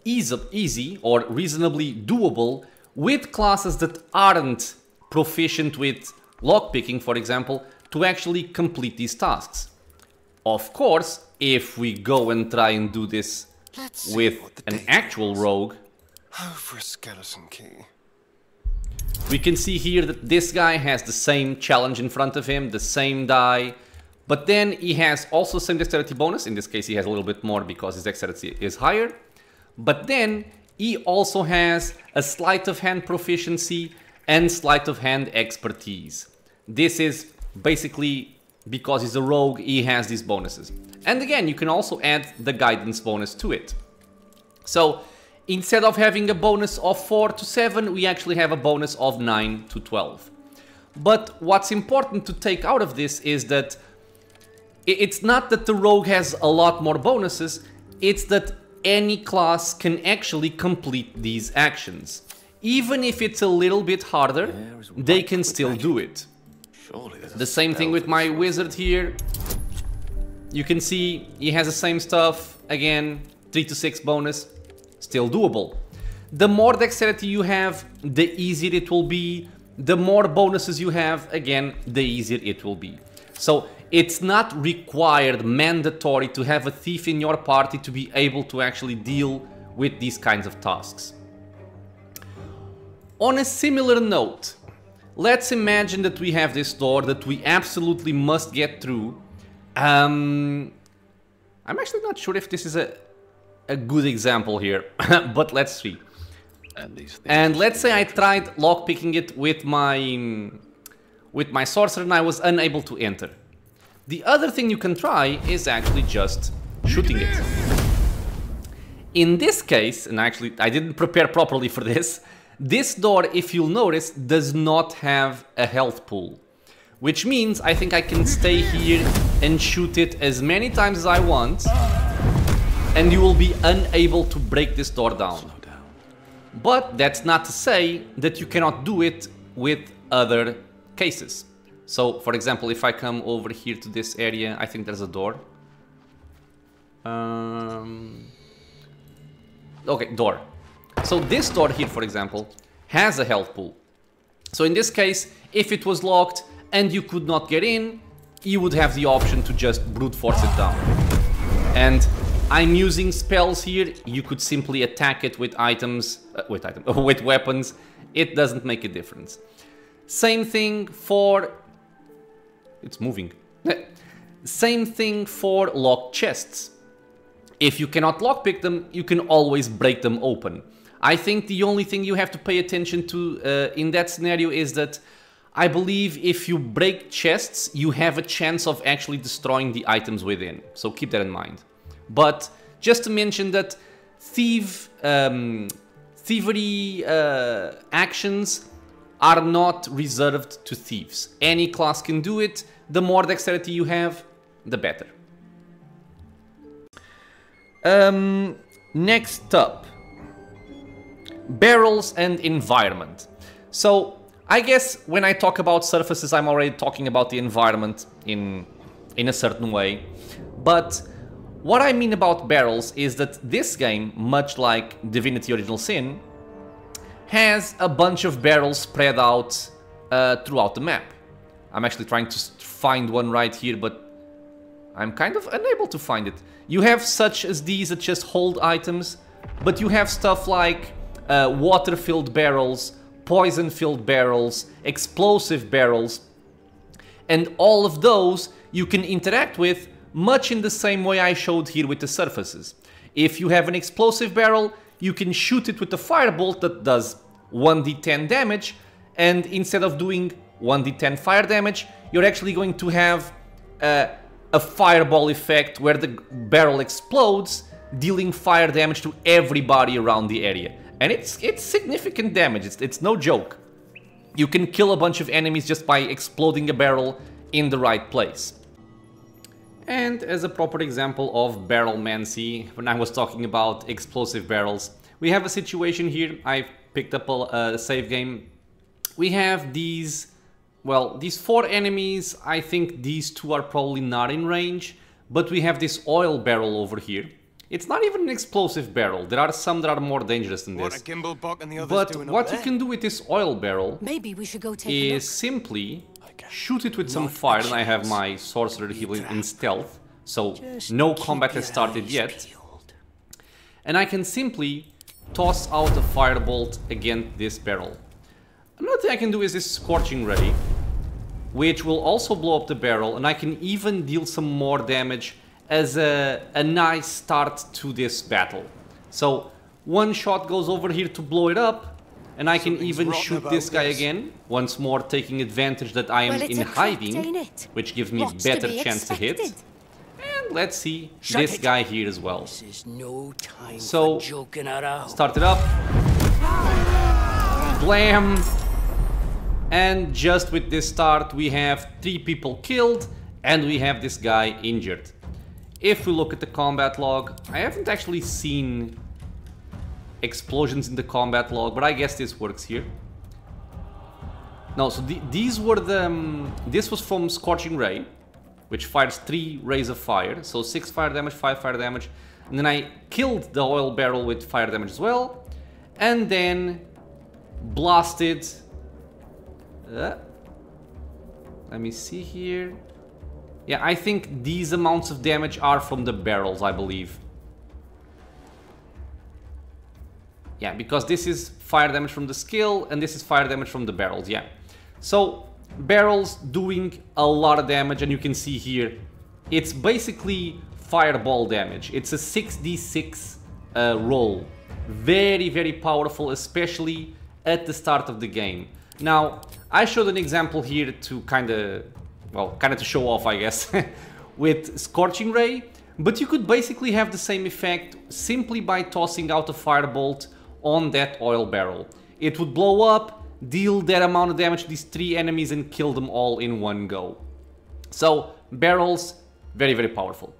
easy or reasonably doable with classes that aren't proficient with lockpicking, for example, to actually complete these tasks. Of course, if we go and try and do this with an actual rogue, for a skeleton key. We can see here that this guy has the same challenge in front of him, the same die, but then he has also the same dexterity bonus. In this case he has a little bit more because his dexterity is higher, but then he also has a sleight of hand proficiency and sleight of hand expertise. This is basically because he's a rogue, he has these bonuses. And again, you can also add the guidance bonus to it. So instead of having a bonus of 4 to 7, we actually have a bonus of 9 to 12. But what's important to take out of this is that it's not that the rogue has a lot more bonuses, it's that any class can actually complete these actions. Even if it's a little bit harder, they can still do it. The same thing with my wizard here. You can see he has the same stuff, again, 3 to 6 bonus, still doable. The more dexterity you have, the easier it will be. The more bonuses you have, again, the easier it will be. So it's not required, mandatory to have a thief in your party to be able to actually deal with these kinds of tasks. On a similar note, let's imagine that we have this door that we absolutely must get through. I'm actually not sure if this is a good example here, but let's see. And let's say I tried lockpicking it with my sorcerer and I was unable to enter. The other thing you can try is actually just shooting it. In this case, and actually I didn't prepare properly for this, this door, if you'll notice, does not have a health pool, which means I think I can stay here and shoot it as many times as I want, and you will be unable to break this door down. But that's not to say that you cannot do it with other cases. So, for example, if I come over here to this area, I think there's a door. Okay, door. So this door here, for example, has a health pool. So in this case, if it was locked and you could not get in, you would have the option to just brute force it down. And I'm using spells here. You could simply attack it with with weapons. It doesn't make a difference. Same thing for... It's moving. Same thing for locked chests. If you cannot lockpick them, you can always break them open. I think the only thing you have to pay attention to in that scenario is that I believe if you break chests, you have a chance of actually destroying the items within. So keep that in mind. But just to mention that thievery actions are not reserved to thieves. Any class can do it. The more dexterity you have, the better. Next up, barrels and environment. So I guess when I talk about surfaces, I'm already talking about the environment in a certain way. But what I mean about barrels is that this game, much like Divinity Original Sin, has a bunch of barrels spread out throughout the map. I'm actually trying to find one right here, but I'm kind of unable to find it. You have such as these that just hold items, but you have stuff like water-filled barrels, poison-filled barrels, explosive barrels, and all of those you can interact with much in the same way I showed here with the surfaces. If you have an explosive barrel, you can shoot it with a firebolt that does 1d10 damage, and instead of doing 1d10 fire damage, you're actually going to have a fireball effect where the barrel explodes, dealing fire damage to everybody around the area. And it's significant damage, it's no joke. You can kill a bunch of enemies just by exploding a barrel in the right place. And as a proper example of Barrelmancy, when I was talking about explosive barrels, we have a situation here. I picked up a save game. We have these, well, these 4 enemies. I think these 2 are probably not in range, but we have this oil barrel over here. It's not even an explosive barrel. There are some that are more dangerous than this. But what you can do with this oil barrel is simply shoot it with some fire, and I have my sorcerer healing in stealth, so no combat has started yet. And I can simply toss out a firebolt against this barrel. Another thing I can do is this scorching ray, which will also blow up the barrel, and I can even deal some more damage as a nice start to this battle. So one shot goes over here to blow it up, and I can even shoot this guy again, once more taking advantage that I am in hiding, which gives me better chance to hit. And let's see this guy here as well. So, start it up. Blam! And just with this start we have 3 people killed, and we have this guy injured. If we look at the combat log, I haven't actually seen explosions in the combat log, but I guess this works here. No, so these were the... this was from Scorching Ray, which fires 3 rays of fire, so 6 fire damage, 5 fire damage. And then I killed the oil barrel with fire damage as well, and then blasted... let me see here... yeah, I think these amounts of damage are from the barrels, I believe. Yeah, because this is fire damage from the skill, and this is fire damage from the barrels, yeah. So, barrels doing a lot of damage, and you can see here, it's basically fireball damage. It's a 6d6 roll. Very, very powerful, especially at the start of the game. Now, I showed an example here to kind of to show off, I guess, with Scorching Ray, but you could basically have the same effect simply by tossing out a firebolt on that oil barrel. It would blow up, deal that amount of damage to these 3 enemies and kill them all in one go. So, barrels, very, very powerful.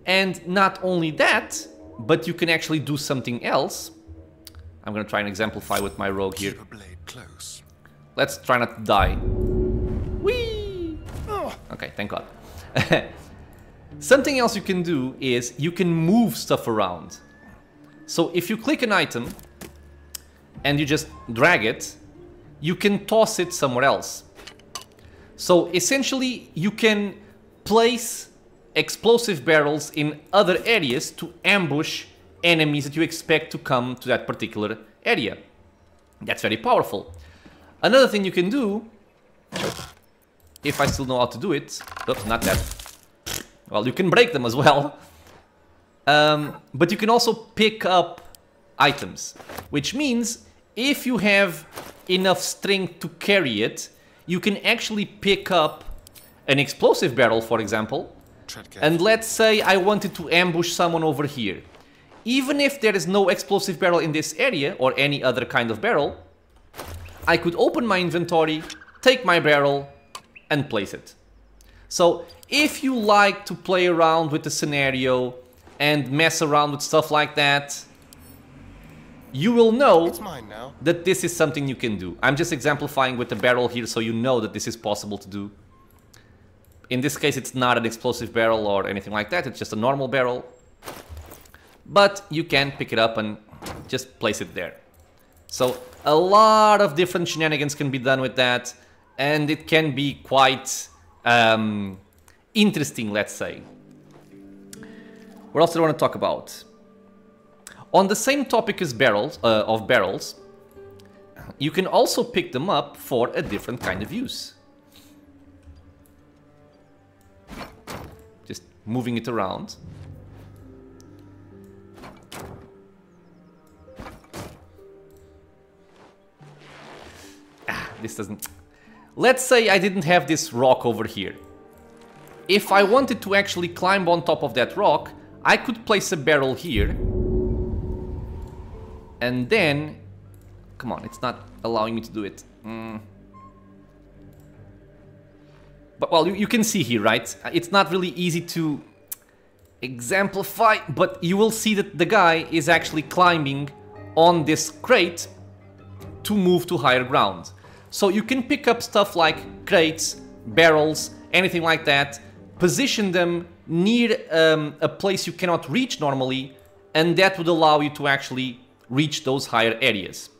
And not only that, but you can actually do something else. I'm gonna try and exemplify with my rogue here. Keep a blade close. Let's try not to die. Whee! Okay, thank God. Something else you can do is you can move stuff around. So if you click an item and you just drag it, you can toss it somewhere else. So essentially you can place explosive barrels in other areas to ambush enemies that you expect to come to that particular area. That's very powerful. Another thing you can do, if I still know how to do it, oops, not that. Well, you can break them as well. But you can also pick up items, which means if you have enough strength to carry it, you can actually pick up an explosive barrel, for example. And let's say I wanted to ambush someone over here. Even if there is no explosive barrel in this area, or any other kind of barrel, I could open my inventory, take my barrel, and place it. So, if you like to play around with the scenario and mess around with stuff like that, you will know that this is something you can do. I'm just exemplifying with the barrel here so you know that this is possible to do. In this case, it's not an explosive barrel or anything like that, it's just a normal barrel. But you can pick it up and just place it there. So a lot of different shenanigans can be done with that, and it can be quite interesting, let's say. What else do I want to talk about? On the same topic as barrels, you can also pick them up for a different kind of use. Just moving it around. This doesn't... Let's say I didn't have this rock over here. If I wanted to actually climb on top of that rock, I could place a barrel here. And then... Come on, it's not allowing me to do it. But, well, you can see here, right? It's not really easy to exemplify, but you will see that the guy is actually climbing on this crate to move to higher ground. So you can pick up stuff like crates, barrels, anything like that, position them near a place you cannot reach normally, and that would allow you to actually reach those higher areas.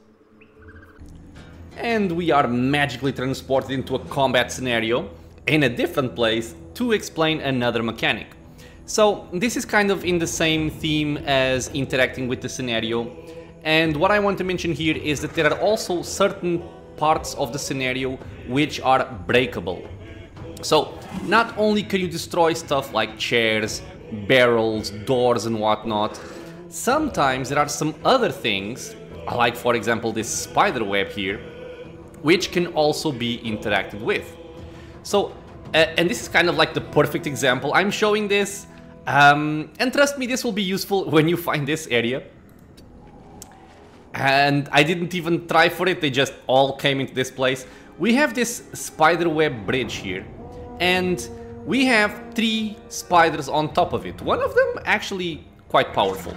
And we are magically transported into a combat scenario in a different place to explain another mechanic. So this is kind of in the same theme as interacting with the scenario, and what I want to mention here is that there are also certain parts of the scenario which are breakable. So not only can you destroy stuff like chairs, barrels, doors and whatnot, sometimes there are some other things, like for example this spider web here, which can also be interacted with. So, and this is kind of like the perfect example. I'm showing this, and trust me, this will be useful when you find this area. And I didn't even try for it, they just all came into this place. We have this spiderweb bridge here, and we have 3 spiders on top of it. One of them actually quite powerful.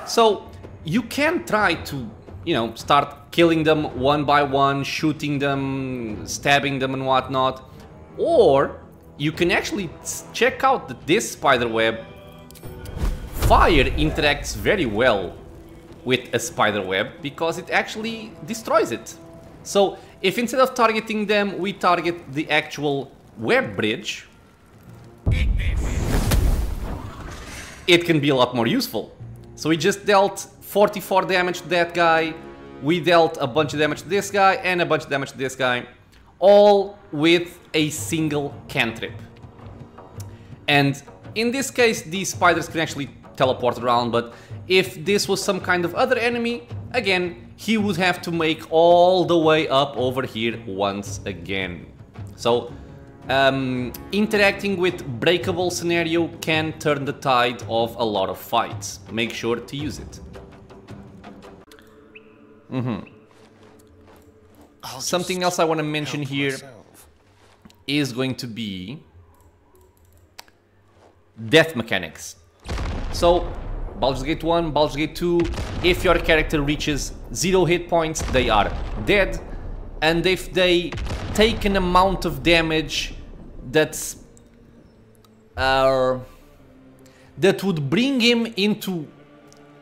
So you can try to, you know, start killing them one by one, shooting them, stabbing them and whatnot. Or you can actually check out that this spiderweb fire interacts very well with a spider web because it actually destroys it. So if instead of targeting them we target the actual web bridge, it can be a lot more useful. So we just dealt 44 damage to that guy, we dealt a bunch of damage to this guy and a bunch of damage to this guy, all with a single cantrip. And in this case these spiders can actually teleport around, but if this was some kind of other enemy, again, he would have to make all the way up over here once again. So, interacting with breakable scenario can turn the tide of a lot of fights. Make sure to use it. something else I want to mention here is going to be death mechanics. So, Baldur's Gate 1, Baldur's Gate 2, if your character reaches 0 hit points, they are dead. And if they take an amount of damage that's that would bring him into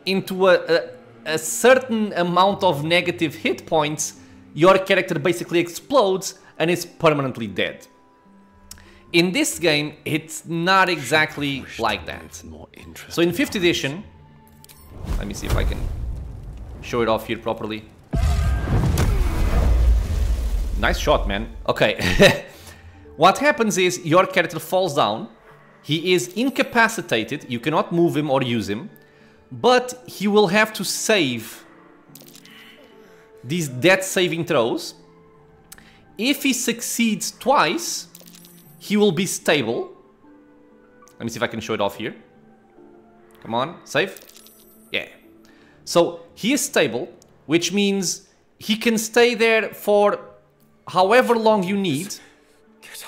a certain amount of negative hit points, your character basically explodes and is permanently dead. In this game, it's not exactly like that. So in 5th edition, let me see if I can show it off here properly. Nice shot, man. Okay. What happens is your character falls down. He is incapacitated. You cannot move him or use him. But he will have to save these death saving throws. If he succeeds twice, he will be stable. Let me see if I can show it off here. Come on, save. Yeah. So he is stable, which means he can stay there for however long you need.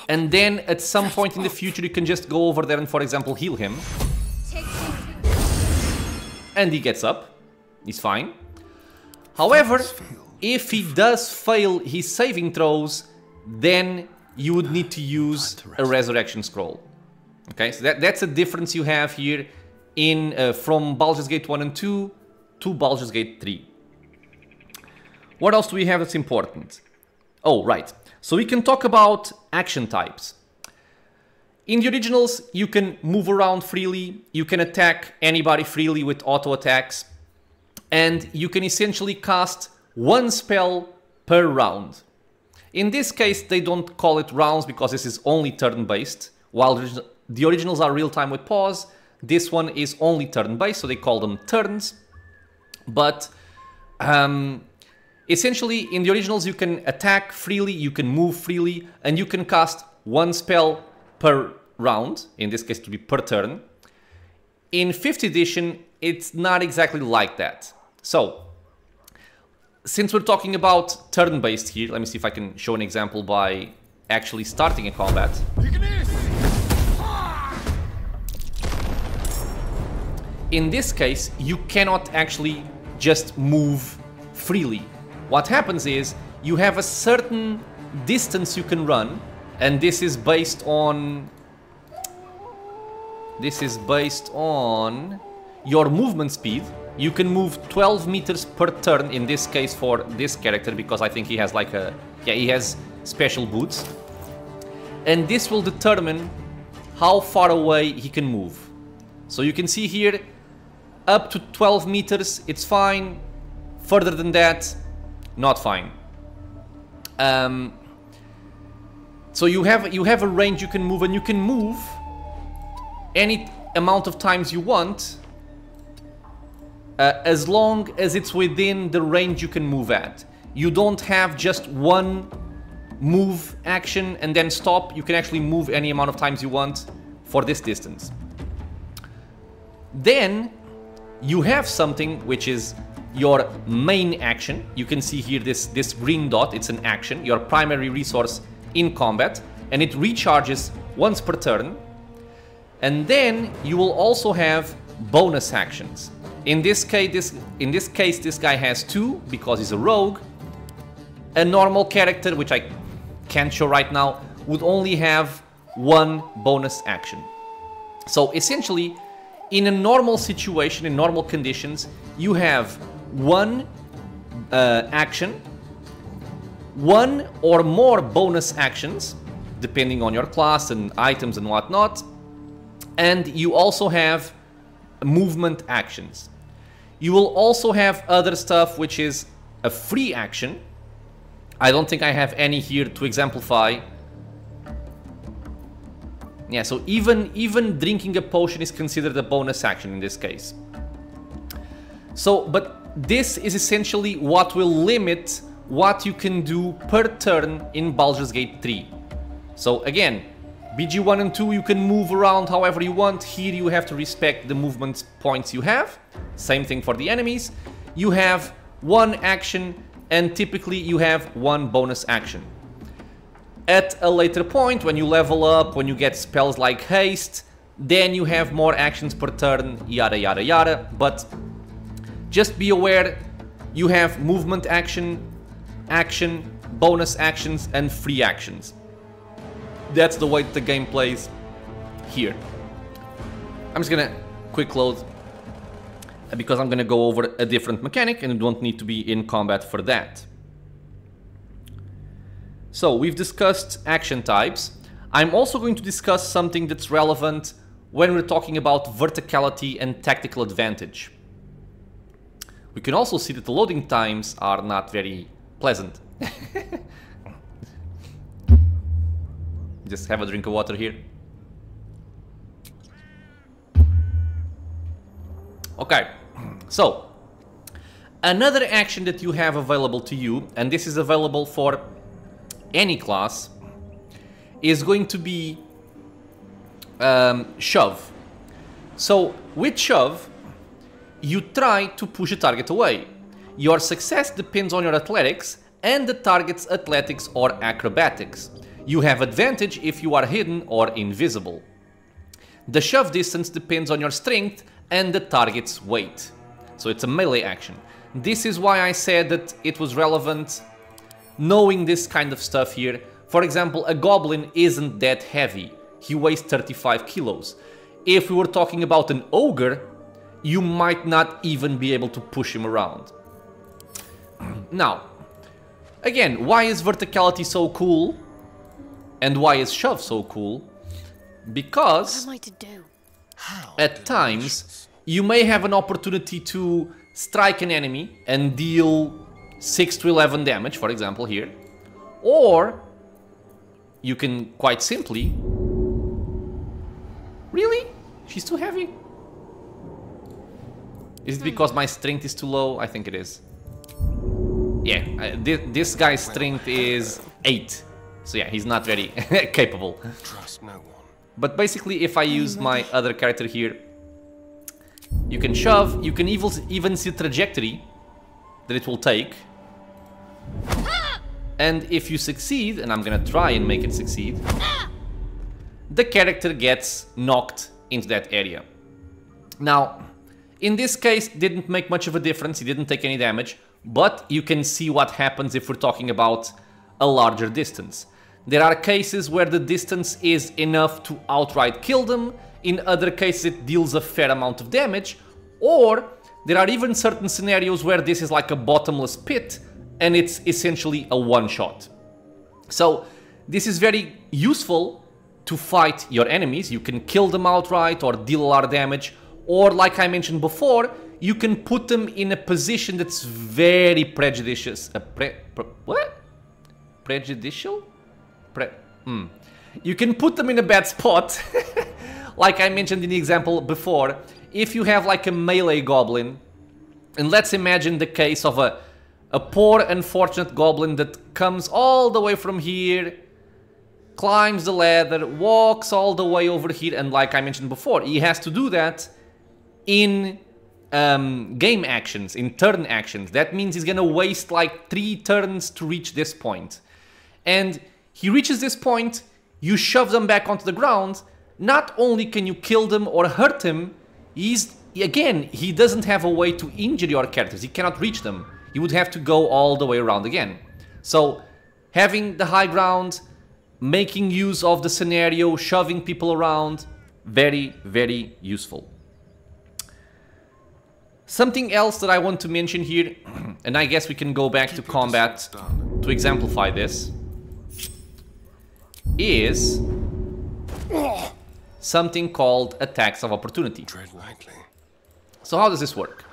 And then at some point in the future you can just go over there and, for example, heal him. And he gets up. He's fine. However, if he does fail his saving throws, then you would need to use a resurrection scroll. Okay, so that's a difference you have here in from Baldur's Gate 1 and 2 to Baldur's Gate 3. What else do we have that's important? Oh, right. So we can talk about action types. In the originals, you can move around freely, you can attack anybody freely with auto attacks, and you can essentially cast one spell per round. In this case, they don't call it rounds because this is only turn-based. While the originals are real-time with pause, this one is only turn-based, so they call them turns. But essentially, in the originals, you can attack freely, you can move freely, and you can cast one spell per round, in this case to be per turn. In 5th edition, it's not exactly like that. So, since we're talking about turn-based here, let me see if I can show an example by actually starting a combat. In this case, you cannot actually just move freely. What happens is, you have a certain distance you can run, and this is based on your movement speed. You can move 12 meters per turn in this case for this character, because I think he has like he has special boots. And this will determine how far away he can move. So you can see here, up to 12 meters, it's fine. Further than that, not fine. So you have a range you can move, and you can move any amount of times you want, as long as it's within the range you can move at. You don't have just one move action and then stop. You can actually move any amount of times you want for this distance. Then you have something which is your main action. You can see here this green dot, it's an action, your primary resource in combat, and it recharges once per turn. And then you will also have bonus actions. In this case, this guy has 2 because he's a rogue. A normal character, which I can't show right now, would only have 1 bonus action. So essentially, in a normal situation, in normal conditions, you have 1 action, 1 or more bonus actions, depending on your class and items and whatnot, and you also have movement actions. You will also have other stuff which is a free action. I don't think I have any here to exemplify. Yeah, so even drinking a potion is considered a bonus action in this case. So, but this is essentially what will limit what you can do per turn in Baldur's Gate 3. So again, BG1 and 2 you can move around however you want. Here you have to respect the movement points you have. Same thing for the enemies. You have 1 action and typically you have one bonus action. At a later point, when you level up, when you get spells like haste, then you have more actions per turn, yada yada yada, but just be aware you have movement action, bonus actions, and free actions. That's the way the game plays here. I'm just gonna quick load because I'm gonna go over a different mechanic and you don't need to be in combat for that. So we've discussed action types. I'm also going to discuss something that's relevant when we're talking about verticality and tactical advantage. We can also see that the loading times are not very pleasant. Just have a drink of water here. Okay, so another action that you have available to you, and this is available for any class, is going to be shove. So with shove, you try to push a target away. Your success depends on your athletics and the target's athletics or acrobatics. You have advantage if you are hidden or invisible. The shove distance depends on your strength and the target's weight. So it's a melee action. This is why I said that it was relevant knowing this kind of stuff here. For example, a goblin isn't that heavy. He weighs 35 kilos. If we were talking about an ogre, you might not even be able to push him around. Now, again, why is verticality so cool? And why is shove so cool? Because what am I to do? At times, you may have an opportunity to strike an enemy and deal 6 to 11 damage, for example here. Or you can quite simply... Really? She's too heavy? Is it because my strength is too low? I think it is. Yeah, this guy's strength is 8. So yeah, he's not very capable. Trust no one. But basically, if I use my other character here, you can shove, you can even see the trajectory that it will take. And if you succeed, and I'm gonna try and make it succeed, the character gets knocked into that area. Now, in this case, it didn't make much of a difference, he didn't take any damage, but you can see what happens if we're talking about a larger distance. There are cases where the distance is enough to outright kill them, in other cases it deals a fair amount of damage, or there are even certain scenarios where this is like a bottomless pit and it's essentially a one-shot. So this is very useful to fight your enemies. You can kill them outright or deal a lot of damage, or like I mentioned before, you can put them in a position that's very prejudicious. What? Prejudicial? You can put them in a bad spot. Like I mentioned in the example before, if you have like a melee goblin, and let's imagine the case of a poor unfortunate goblin that comes all the way from here, climbs the ladder, walks all the way over here, and like I mentioned before, he has to do that in game actions, in turn actions. That means he's gonna waste like 3 turns to reach this point. And he reaches this point, you shove them back onto the ground, not only can you kill them or hurt him, he doesn't have a way to injure your characters, he cannot reach them. He would have to go all the way around again. So, having the high ground, making use of the scenario, shoving people around, very, very useful. Something else that I want to mention here, and I guess we can go back to combat to exemplify this, is something called attacks of opportunity. Tread lightly. So how does this work?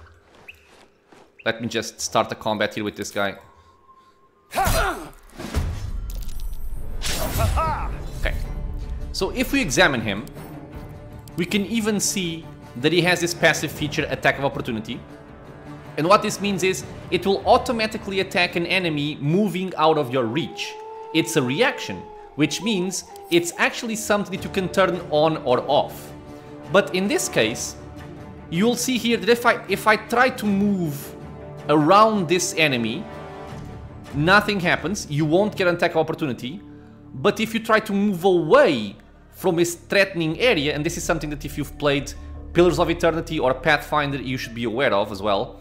Let me just start a combat here with this guy. Okay. So if we examine him, we can even see that he has this passive feature, attack of opportunity. And what this means is, it will automatically attack an enemy moving out of your reach. It's a reaction, which means it's actually something that you can turn on or off. But in this case, you'll see here that if I try to move around this enemy, nothing happens, you won't get an attack opportunity. But if you try to move away from his threatening area, and this is something that if you've played Pillars of Eternity or Pathfinder you should be aware of as well,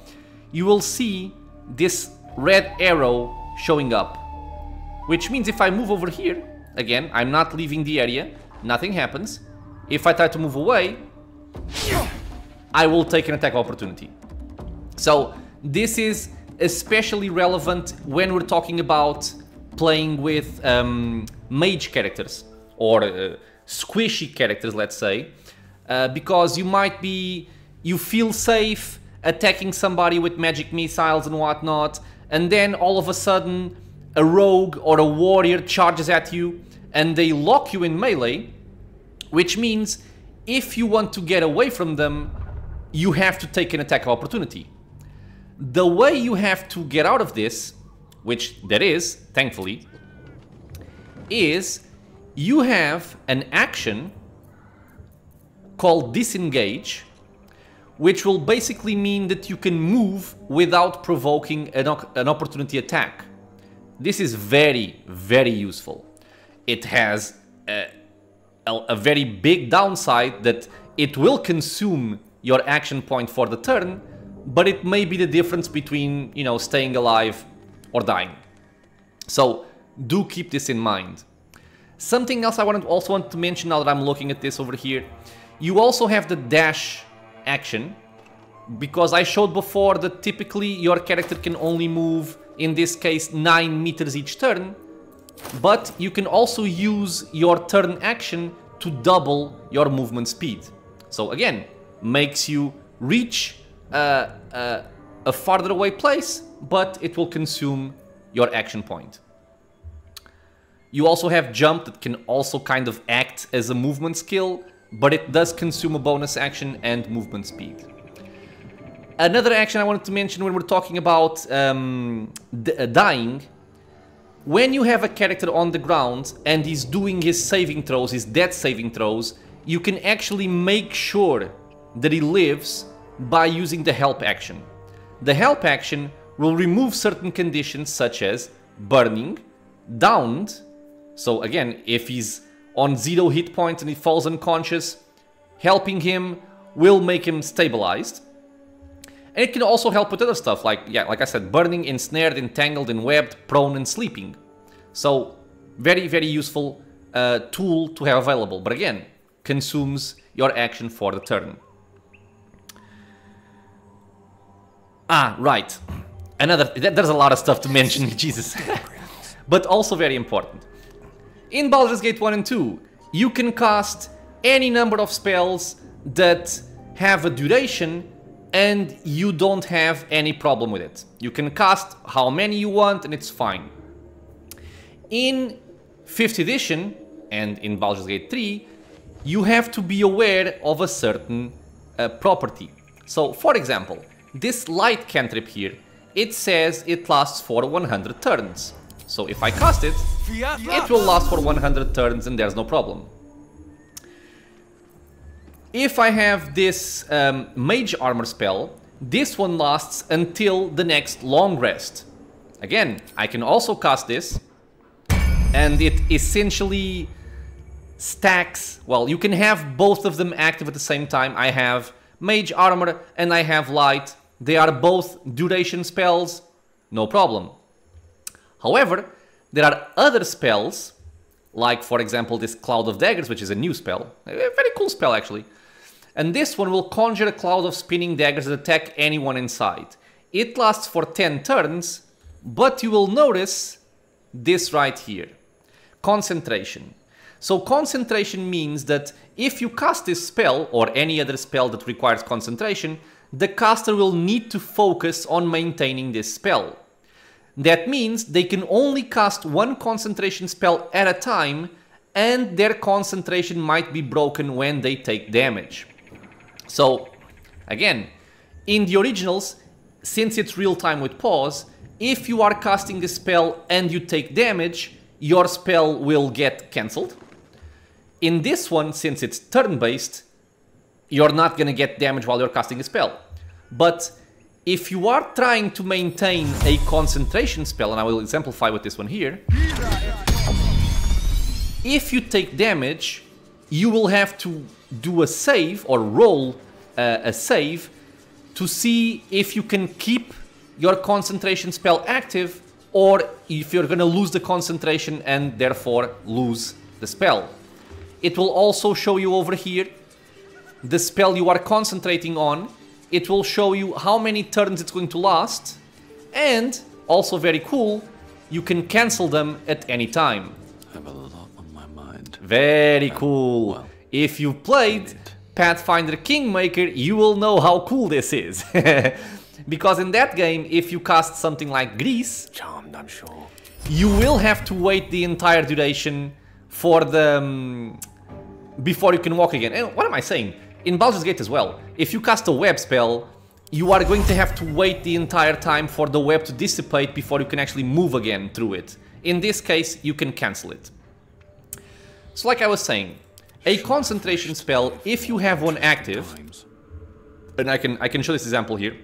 you will see this red arrow showing up. Which means if I move over here, again, I'm not leaving the area, nothing happens. If I try to move away, I will take an attack opportunity. So this is especially relevant when we're talking about playing with mage characters or squishy characters, let's say, because you feel safe attacking somebody with magic missiles and whatnot, and then all of a sudden a rogue or a warrior charges at you and they lock you in melee, which means if you want to get away from them, you have to take an attack opportunity. The way you have to get out of this, which there is, thankfully, is you have an action called disengage, which will basically mean that you can move without provoking an opportunity attack. This is very, very useful. It has a very big downside that it will consume your action point for the turn, but it may be the difference between, you know, staying alive or dying. So do keep this in mind. Something else I also want to mention now that I'm looking at this over here, you also have the dash action, because I showed before that typically your character can only move, in this case, 9 meters each turn, but you can also use your turn action to double your movement speed. So again, makes you reach a farther away place, but it will consume your action point. You also have jump that can also kind of act as a movement skill, but it does consume a bonus action and movement speed. Another action I wanted to mention when we're talking about dying, when you have a character on the ground and he's doing his saving throws, his death saving throws, you can actually make sure that he lives by using the help action. The help action will remove certain conditions such as burning, downed. So again, if he's on 0 hit points and he falls unconscious, helping him will make him stabilized. And it can also help with other stuff like, yeah, like I said, burning, ensnared, entangled, enwebbed, prone, and sleeping. So very, very useful tool to have available. But again, consumes your action for the turn. Ah, right. There's a lot of stuff to mention, Jesus. But also very important. In Baldur's Gate 1 and 2, you can cast any number of spells that have a duration and you don't have any problem with it. You can cast how many you want and it's fine. In 5th edition and in Baldur's Gate 3, you have to be aware of a certain property. So, for example, this light cantrip here, it says it lasts for 100 turns. So if I cast it, it will last for 100 turns and there's no problem. If I have this mage armor spell, this one lasts until the next long rest. Again, I can also cast this, and it essentially stacks. Well, you can have both of them active at the same time. I have mage armor and I have light. They are both duration spells, no problem. However, there are other spells, like for example this Cloud of Daggers, which is a new spell, a very cool spell actually. And this one will conjure a cloud of spinning daggers that attack anyone inside. It lasts for 10 turns, but you will notice this right here. Concentration. So concentration means that if you cast this spell, or any other spell that requires concentration, the caster will need to focus on maintaining this spell. That means they can only cast one concentration spell at a time, and their concentration might be broken when they take damage. So, again, in the originals, since it's real time with pause, if you are casting this spell and you take damage, your spell will get cancelled. In this one, since it's turn-based, you're not gonna get damage while you're casting a spell. But if you are trying to maintain a concentration spell, and I will exemplify with this one here, if you take damage, you will have to do a save or roll a save to see if you can keep your concentration spell active or if you're gonna lose the concentration and therefore lose the spell. It will also show you over here the spell you are concentrating on. It will show you how many turns it's going to last, and also very cool, you can cancel them at any time. I have a lot on my mind. Very cool. Well, if you played Pathfinder Kingmaker, you will know how cool this is. Because in that game, if you cast something like Grease, charmed, I'm sure. you will have to wait the entire duration for the before you can walk again. And what am I saying? In Baldur's Gate as well, if you cast a web spell, you are going to have to wait the entire time for the web to dissipate before you can actually move again through it. In this case, you can cancel it. So like I was saying, a concentration spell, if you have one active, and I can show this example here.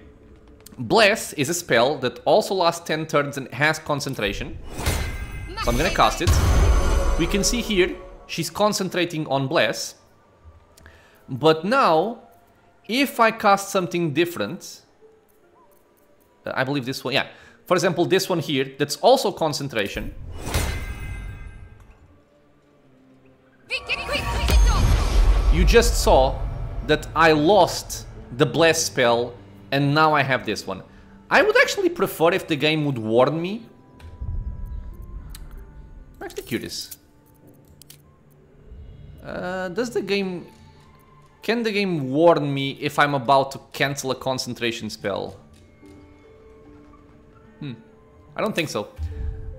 Bless is a spell that also lasts 10 turns and has concentration. So I'm gonna cast it. We can see here, she's concentrating on Bless. But now, if I cast something different, I believe this one, yeah. For example, this one here, that's also concentration. You just saw that I lost the Bless spell and now I have this one. I would actually prefer if the game would warn me. I'm actually curious. Does the game... Can the game warn me if I'm about to cancel a concentration spell? I don't think so.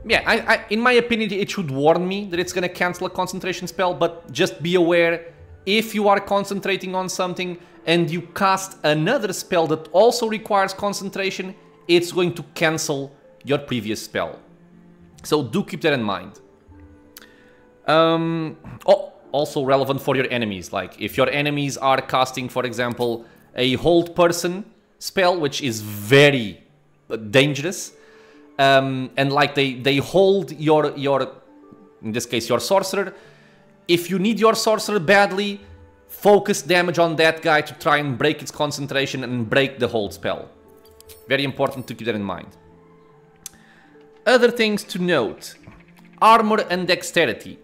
Yeah, in my opinion, it should warn me that it's gonna cancel a concentration spell, but just be aware, if you are concentrating on something and you cast another spell that also requires concentration, it's going to cancel your previous spell. So do keep that in mind. Also relevant for your enemies, like if your enemies are casting, for example, a hold person spell, which is very dangerous, and like they hold your, in this case, your sorcerer. If you need your sorcerer badly, focus damage on that guy to try and break its concentration and break the hold spell. Very important to keep that in mind. Other things to note: armor and dexterity.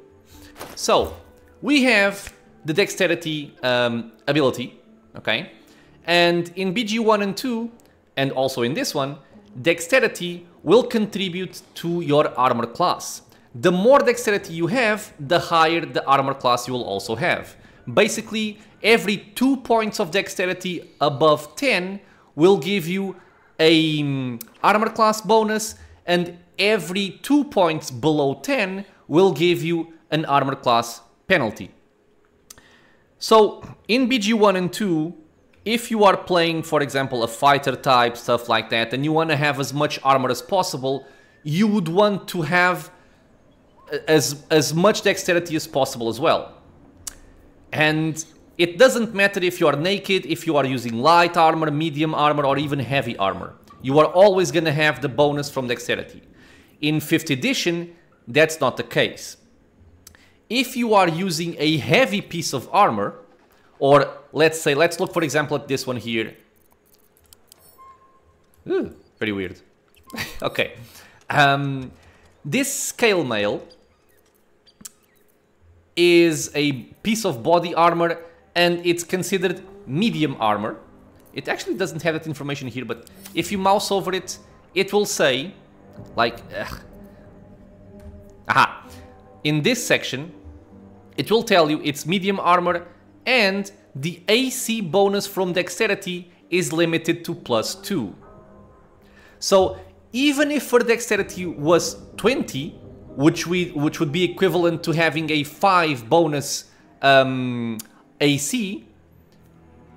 So we have the dexterity ability, okay? And in BG1 and 2, and also in this one, dexterity will contribute to your armor class. The more dexterity you have, the higher the armor class you will also have. Basically, every 2 points of dexterity above 10 will give you a armor class bonus, and every 2 points below 10 will give you an armor class penalty. So in BG1 and 2, if you are playing, for example, a fighter type, stuff like that, and you want to have as much armor as possible, you would want to have as much dexterity as possible as well. And it doesn't matter if you are naked, if you are using light armor, medium armor, or even heavy armor. You are always going to have the bonus from dexterity. In 5th edition, that's not the case. If you are using a heavy piece of armor, or let's look for example at this one here. Ooh, very weird. Okay. This scale mail is a piece of body armor and it's considered medium armor. It actually doesn't have that information here, but if you mouse over it, it will say, like, aha, in this section, it will tell you it's medium armor and the AC bonus from dexterity is limited to +2. So even if her dexterity was 20, which would be equivalent to having a 5 bonus AC,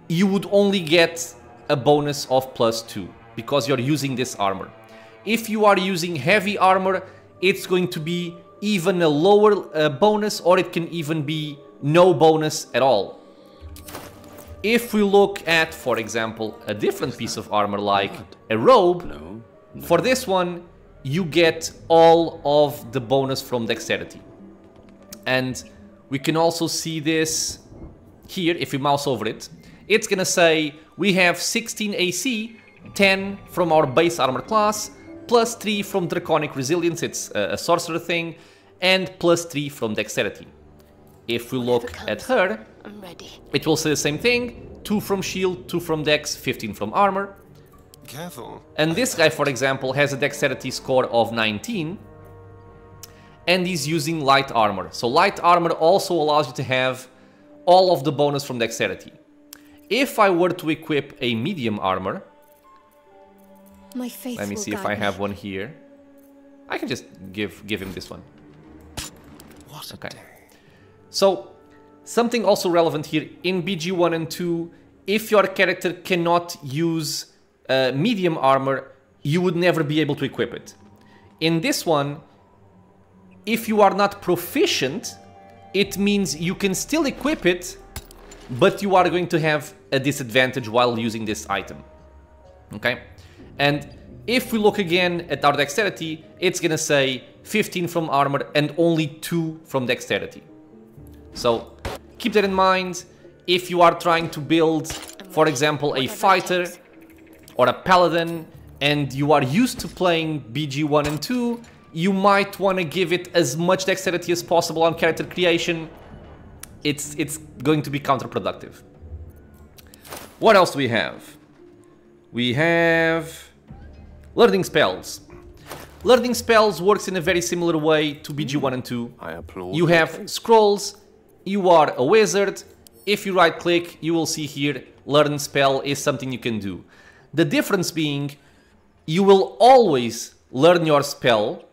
you would only get a bonus of +2 because you're using this armor. If you are using heavy armor, it's going to be even a lower bonus, or it can even be no bonus at all. If we look at, for example, a different piece of armor like a robe, for this one you get all of the bonus from Dexterity. And we can also see this here, if we mouse over it. It's gonna say we have 16 AC, 10 from our base armor class, plus 3 from Draconic Resilience, it's a sorcerer thing, and plus 3 from Dexterity. If we look at her, I'm ready. it will say the same thing, 2 from shield, 2 from dex, 15 from armor. Careful. And this guy, for example, has a Dexterity score of 19, and he's using light armor. So light armor also allows you to have all of the bonus from Dexterity. If I were to equip a medium armor, My faith let me will see if guide I have me. one here. I can just give him this one. What a Okay. day. So, something also relevant here, in BG1 and 2, if your character cannot use medium armor, you would never be able to equip it. In this one, if you are not proficient, it means you can still equip it, but you are going to have a disadvantage while using this item. Okay? And if we look again at our Dexterity, it's gonna say 15 from armor and only 2 from Dexterity. So keep that in mind. If you are trying to build, for example, a fighter or a paladin, and you are used to playing BG1 and 2, you might want to give it as much Dexterity as possible on character creation. It's going to be counterproductive. What else do we have? We have learning spells. Learning spells works in a very similar way to BG1 and 2. I applaud. You have scrolls, you are a wizard. If you right click, you will see here, learn spell is something you can do. The difference being, you will always learn your spell,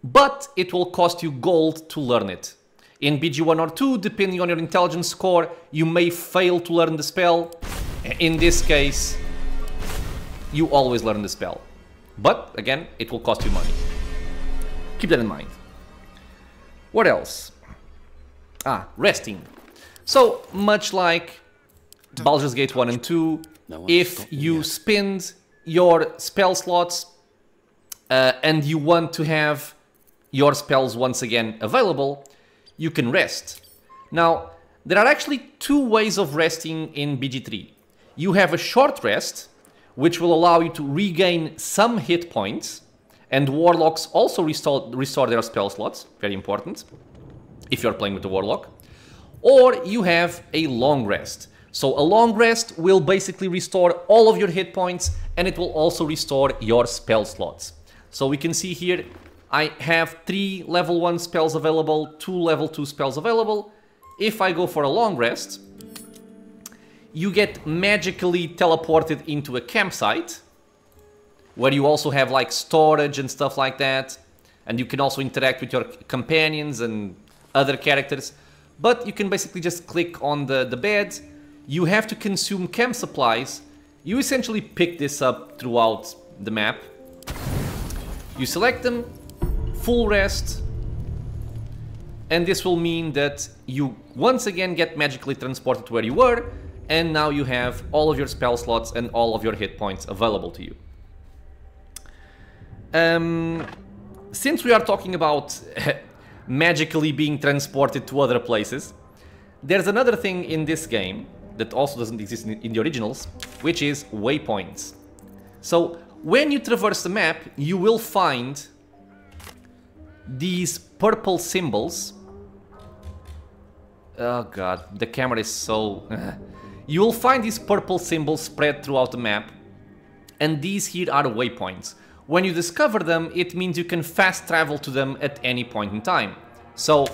but it will cost you gold to learn it. In BG1 or 2, depending on your intelligence score, you may fail to learn the spell. In this case, you always learn the spell. But, again, it will cost you money. Keep that in mind. What else? Resting. So, much like Baldur's Gate 1 and 2, if you spend your spell slots and you want to have your spells once again available, you can rest. Now, there are actually two ways of resting in BG3. You have a short rest, which will allow you to regain some hit points, and warlocks also restore their spell slots, very important, if you're playing with the warlock. Or you have a long rest. So a long rest will basically restore all of your hit points, and it will also restore your spell slots. So we can see here, I have 3 level 1 spells available, 2 level 2 spells available. If I go for a long rest, you get magically teleported into a campsite, where you also have like storage and stuff like that, and you can also interact with your companions and other characters. But you can basically just click on the bed. You have to consume camp supplies. You essentially pick this up throughout the map. You select them, full rest, and this will mean that you once again get magically transported to where you were, and now you have all of your spell slots and all of your hit points available to you. Since we are talking about magically being transported to other places, there's another thing in this game that also doesn't exist in the originals, which is waypoints. So when you traverse the map, you will find these purple symbols. Oh god, the camera is so... You will find these purple symbols spread throughout the map, and these here are waypoints. When you discover them, it means you can fast travel to them at any point in time. So,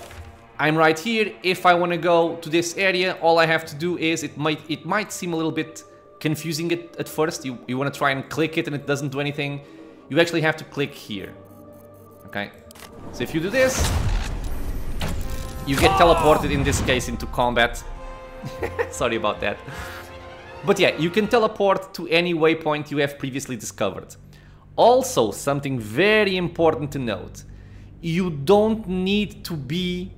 I'm right here. If I want to go to this area, all I have to do is, it might seem a little bit confusing at first. You want to try and click it and it doesn't do anything. You actually have to click here. Okay? So if you do this, you get teleported, in this case, into combat. Sorry about that. But yeah, you can teleport to any waypoint you have previously discovered. Also, something very important to note, you don't need to be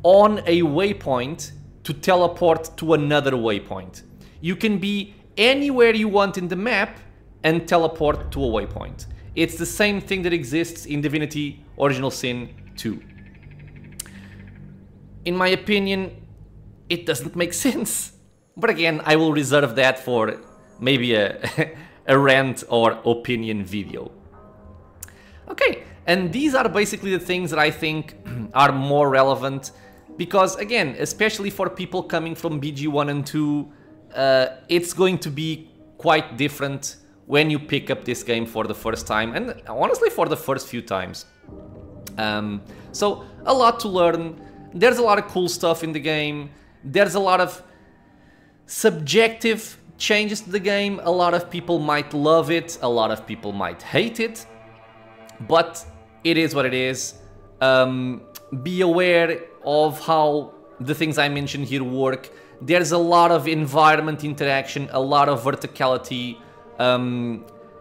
on a waypoint to teleport to another waypoint. You can be anywhere you want in the map and teleport to a waypoint. It's the same thing that exists in Divinity Original Sin 2. In my opinion, it doesn't make sense. But again, I will reserve that for maybe a, a rant or opinion video. Okay, and these are basically the things that I think are more relevant because, again, especially for people coming from BG1 and 2, it's going to be quite different when you pick up this game for the first time, and honestly for the first few times. So, a lot to learn. There's a lot of cool stuff in the game. There's a lot of subjective changes to the game. A lot of people might love it, a lot of people might hate it, but it is what it is. Be aware of how the things I mentioned here work. There's a lot of environment interaction, a lot of verticality.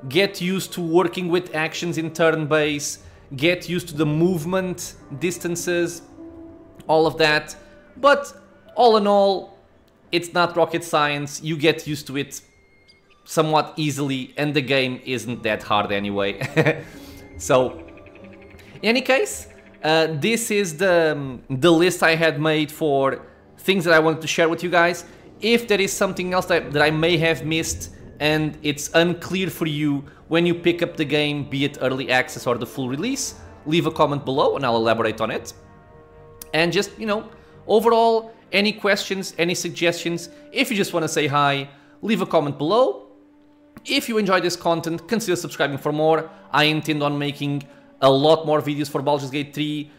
Get used to working with actions in turn base, get used to the movement distances, all of that. But all in all, it's not rocket science. You get used to it somewhat easily, and the game isn't that hard anyway. So, in any case, this is the list I had made for things that I wanted to share with you guys. If there is something else that I may have missed and it's unclear for you when you pick up the game, be it early access or the full release, leave a comment below and I'll elaborate on it. And just, you know, overall, any questions, any suggestions, if you just want to say hi, leave a comment below. If you enjoy this content, consider subscribing for more. I intend on making a lot more videos for Baldur's Gate 3,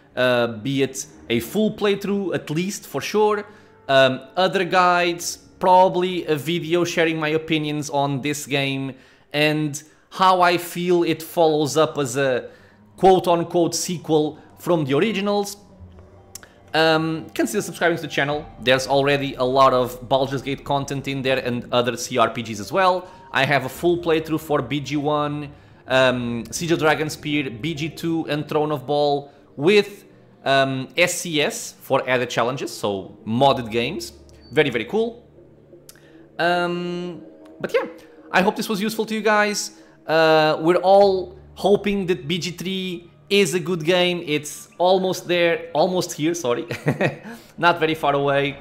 be it a full playthrough, at least, for sure. Other guides, probably a video sharing my opinions on this game and how I feel it follows up as a quote-unquote sequel from the originals. Consider subscribing to the channel. There's already a lot of Baldur's Gate content in there and other CRPGs as well. I have a full playthrough for BG1, Siege of Dragonspear, BG2 and Throne of Ball with SCS for added challenges, so modded games. Very, very cool. But yeah, I hope this was useful to you guys. We're all hoping that BG3 is a good game. It's almost there, almost here, sorry. Not very far away.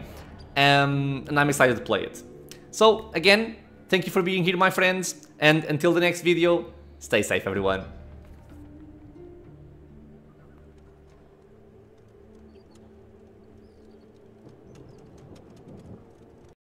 And I'm excited to play it. So, again, thank you for being here, my friends. And until the next video, stay safe, everyone.